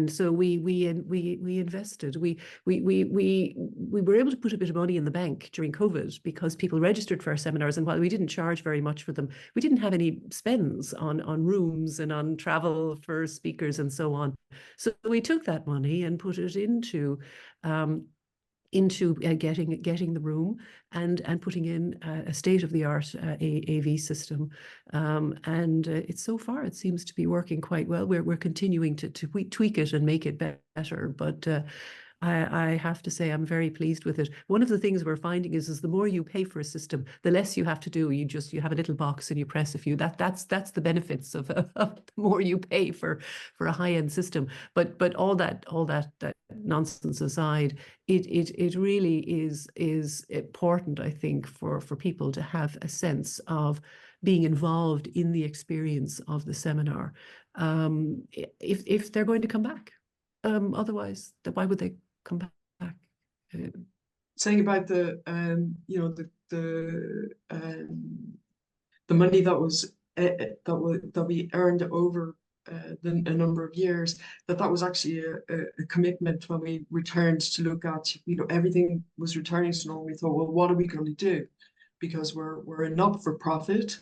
so we invested. We were able to put a bit of money in the bank during COVID because people registered for our seminars, and while we didn't charge very much for them, we didn't have any spends on rooms and on travel for speakers and so on. So we took that money and put it into getting the room and putting in a state-of-the-art AV system, and it's so far it seems to be working quite well. We're continuing to tweak it and make it better, but I have to say I'm very pleased with it. One of the things we're finding is the more you pay for a system, the less you have to do. You have a little box and you press a few. That's the benefits of the more you pay for a high-end system. But all that nonsense aside, it really is important, I think, for people to have a sense of being involved in the experience of the seminar, if they're going to come back. Otherwise, why would they come back? Saying about the money that was that we earned over a number of years, that was actually a commitment when we returned to look at, everything was returning to normal. We thought, well, what are we going to do? Because we're a not-for-profit.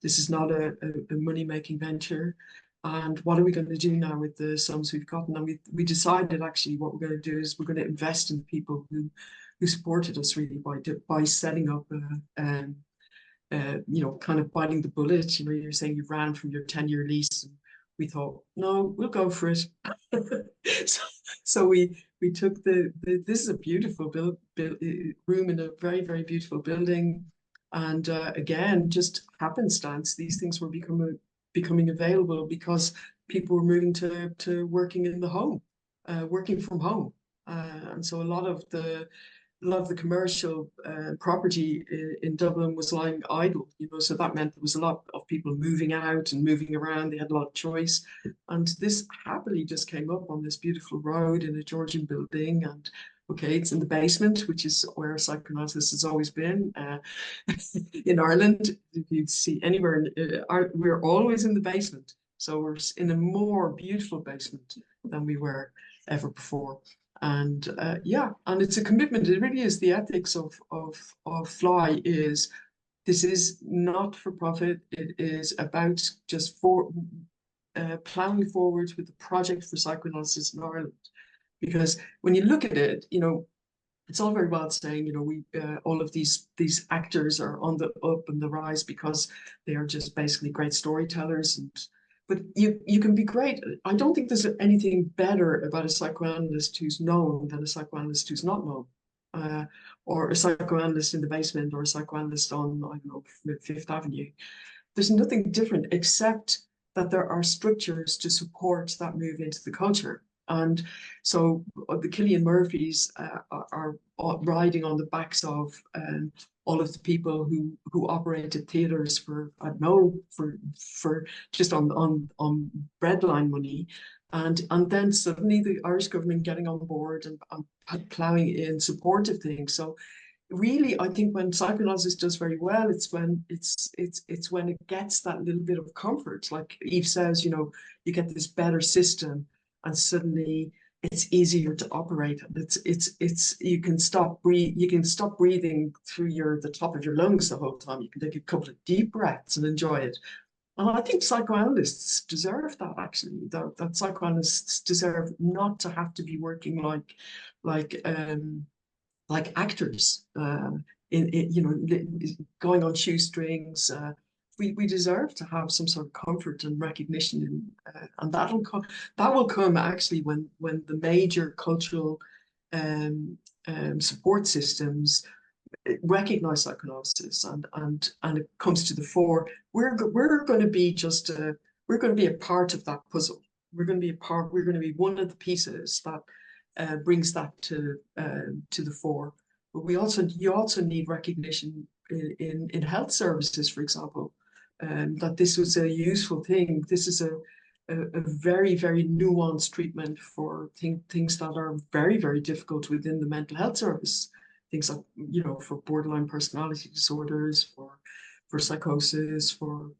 This is not a money-making venture. And what are we going to do now with the sums we've gotten? And we decided actually what we're going to do is we're going to invest in the people who supported us really by setting up kind of biting the bullet. You're saying you ran from your 10-year lease. And we thought, no, we'll go for it. so we took this is a beautiful room in a very, very beautiful building. And again, just happenstance, these things were becoming available because people were moving to working in the home, working from home. And so a lot of the commercial property in Dublin was lying idle, so that meant there was a lot of people moving out and moving around. They had a lot of choice. And this happily just came up on this beautiful road in a Georgian building. And okay, it's in the basement, which is where psychoanalysis has always been. In Ireland, if you see anywhere, we're always in the basement. So we're in a more beautiful basement than we were ever before. And and it's a commitment. It really is the ethics of Fly. This is not for profit. It is about just plowing forward with the project for psychoanalysis in Ireland. Because when you look at it, it's all very well saying, we all of these actors are on the up and the rise because they are just basically great storytellers. But you can be great. I don't think there's anything better about a psychoanalyst who's known than a psychoanalyst who's not known, or a psychoanalyst in the basement, or a psychoanalyst on, I don't know, Fifth Avenue. There's nothing different except that there are structures to support that move into the culture. And so the Cillian Murphys are riding on the backs of all of the people who operated theatres for, I don't know, for just on breadline money, and then suddenly the Irish government getting on board and ploughing in support of things. So really, I think when psychoanalysis does very well, it's when it's when it gets that little bit of comfort. Like Eve says, you know, you get this better system, and suddenly it's easier to operate. It's you can stop breathing through the top of your lungs the whole time. You can take a couple of deep breaths and enjoy it. And I think psychoanalysts deserve that, actually, that psychoanalysts deserve not to have to be working like actors, you know, going on shoestrings. We deserve to have some sort of comfort and recognition, and that will come actually when the major cultural support systems recognize psychoanalysis, and it comes to the fore. We're going to be we're going to be a part of that puzzle. We're going to be we're going to be one of the pieces that brings that to the fore. But you also need recognition in health services, for example, that this was a useful thing. This is a very, very nuanced treatment for things that are very, very difficult within the mental health service. Things like, you know, for borderline personality disorders, for psychosis, for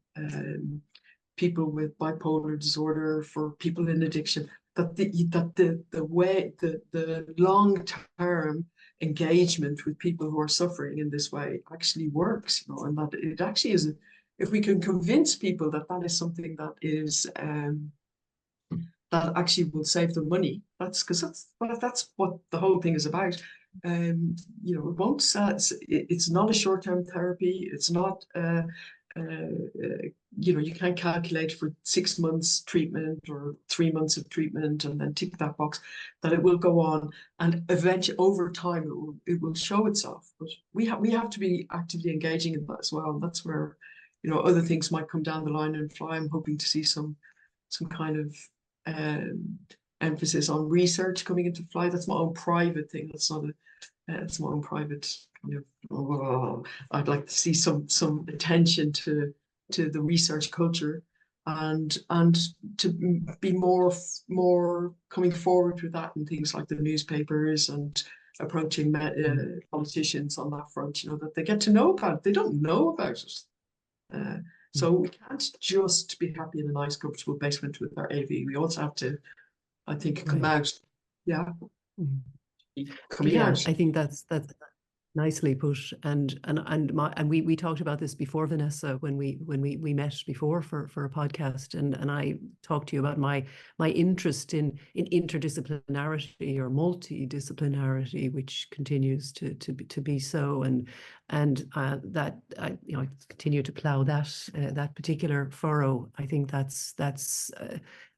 people with bipolar disorder, for people in addiction. That the long-term engagement with people who are suffering in this way actually works, you know, and that it actually is. If we can convince people that that is something that is that actually will save them money, that's what the whole thing is about. You know, it won't. It's not a short-term therapy. It's not. You know, you can't calculate for 6 months treatment or 3 months of treatment and then tick that box. That it will go on, and eventually, over time, it will show itself. But we have to be actively engaging in that as well. And that's where, you know, other things might come down the line and fly. I'm hoping to see some kind of emphasis on research coming into fly. That's my own private thing. That's not a. It's my own private kind of. Oh, I'd like to see some attention to the research culture, and to be more coming forward with that in things like the newspapers, and approaching politicians on that front. You know, that they get to know about it. They don't know about it. So we can't just be happy in a nice, comfortable basement with our AV. We also have to, I think, come out. Yeah. Coming out. I think that's nicely put. And we talked about this before, Vanessa, when we met before for a podcast, and I talked to you about my interest in interdisciplinarity or multidisciplinarity, which continues to be so, and that I continue to plow that particular furrow. I think that's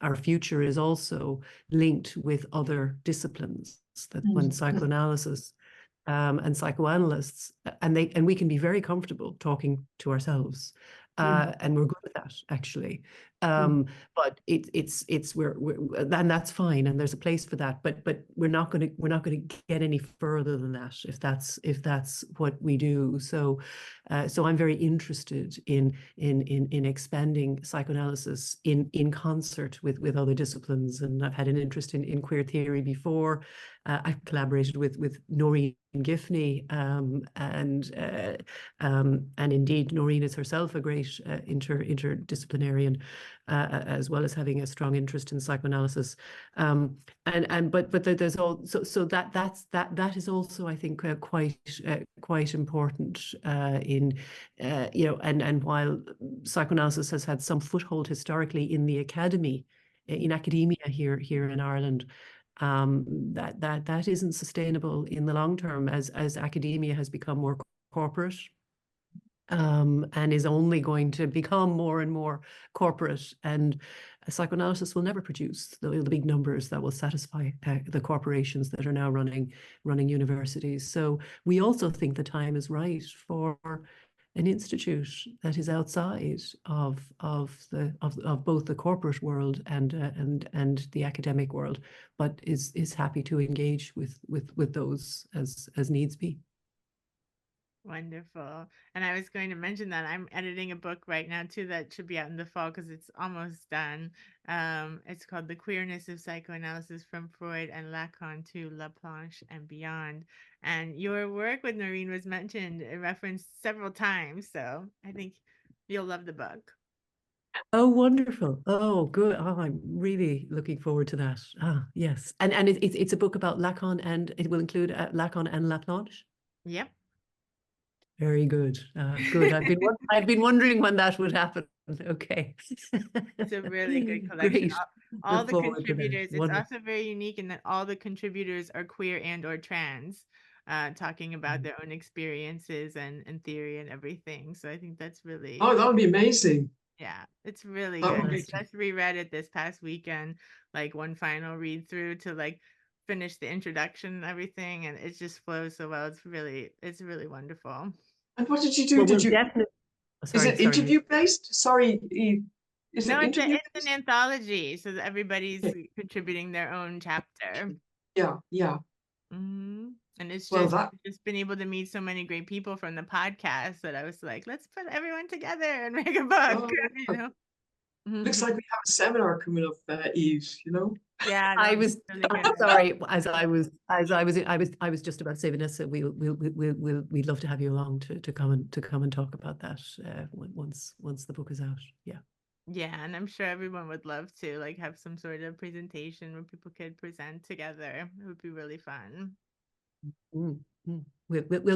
our future is also linked with other disciplines. That when psychoanalysis and psychoanalysts, and we can be very comfortable talking to ourselves, and we're good at that, actually. But and that's fine, and there's a place for that. But we're not going to get any further than that if that's what we do. So I'm very interested in expanding psychoanalysis in concert with other disciplines, and I've had an interest in queer theory before. I've collaborated with Noreen Giffney, and indeed Noreen is herself a great interdisciplinarian, as well as having a strong interest in psychoanalysis. But there's also that is also, I think, quite important in you know, and while psychoanalysis has had some foothold historically in the academy, in academia here in Ireland, that isn't sustainable in the long term, as academia has become more corporate, and is only going to become more and more corporate, and psychoanalysis will never produce the big numbers that will satisfy the corporations that are now running universities. So we also think the time is right for an institute that is outside of both the corporate world and the academic world, but is happy to engage with those as needs be. Wonderful. And I was going to mention that I'm editing a book right now too that should be out in the fall because it's almost done. It's called The Queerness of Psychoanalysis from Freud and Lacan to La Planche and Beyond. And your work with Noreen was mentioned, referenced several times. So I think you'll love the book. Oh, wonderful. Oh, good. Oh, I'm really looking forward to that. Ah, yes. And it's a book about Lacan, and it will include Lacan and La Planche. Yep. Very good. Good. I've been wondering when that would happen. Okay. It's a really good collection. Great. All Look the forward to that. contributors, it's Wonderful. also very unique in that all the contributors are queer and or trans, talking about their own experiences and theory and everything. So I think that's really, Oh, that would be amazing. yeah, it's really That good. would I be just reread it this past weekend, like one final read through to like finish the introduction and everything, and it just flows so well. It's really wonderful. And what did you do? Well, Did we'll you, definitely. is it Sorry. interview based? Sorry, Eve. Is No, it interview it's based? an anthology, so that everybody's Okay. contributing their own chapter. Yeah, yeah. And it's Well, just been able to meet so many great people from the podcast that I was like, let's put everyone together and make a book, you know. looks like we have a seminar coming up, Eve, you know? Yeah, I that'll be was really good. sorry, I was just about to say, Vanessa, we'd love to have you along to come and talk about that once the book is out. Yeah. Yeah, and I'm sure everyone would love to like have some sort of presentation where people could present together. It would be really fun. We'll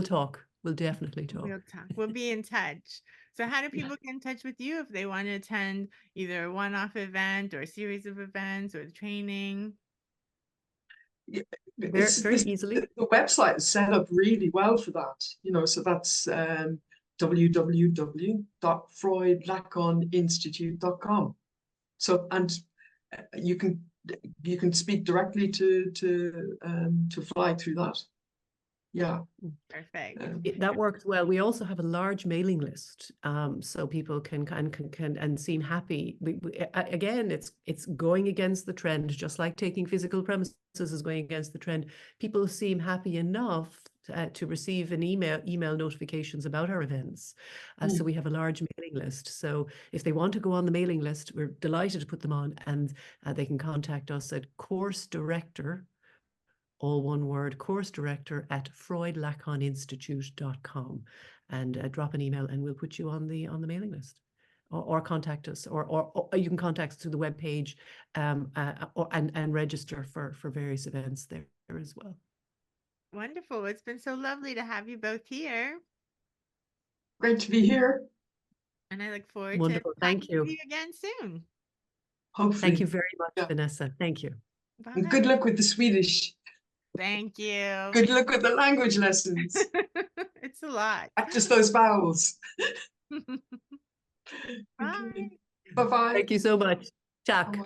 talk. We'll definitely talk. We'll talk. We'll be in touch. So how do people get in touch with you if they want to attend either a one-off event or a series of events or training? Very easily. The website is set up really well for that, you know, so that's www.freudlacaninstitute.com. So, and you can speak directly to Fly through that. Yeah. Perfect. That works well. We also have a large mailing list, so people can and seem happy. Again, it's going against the trend, just like taking physical premises is going against the trend. People seem happy enough to receive an email notifications about our events. So we have a large mailing list. So if they want to go on the mailing list, we're delighted to put them on, and they can contact us at course director, all one word, course director at freudlacaninstitute.com, and drop an email, and we'll put you on the mailing list, or contact us, or you can contact us through the webpage, and register for various events there as well. Wonderful. It's been so lovely to have you both here. Great to be here. And I look forward Wonderful. to Thank talking you. to you again soon. Hopefully. Thank you very much, Yeah. Vanessa. Thank you. Bye. And good luck with the Swedish. Thank you. Good luck with the language lessons. It's a lot. Practice those vowels. Bye. Bye-bye. Thank you so much. Ciao. Bye-bye.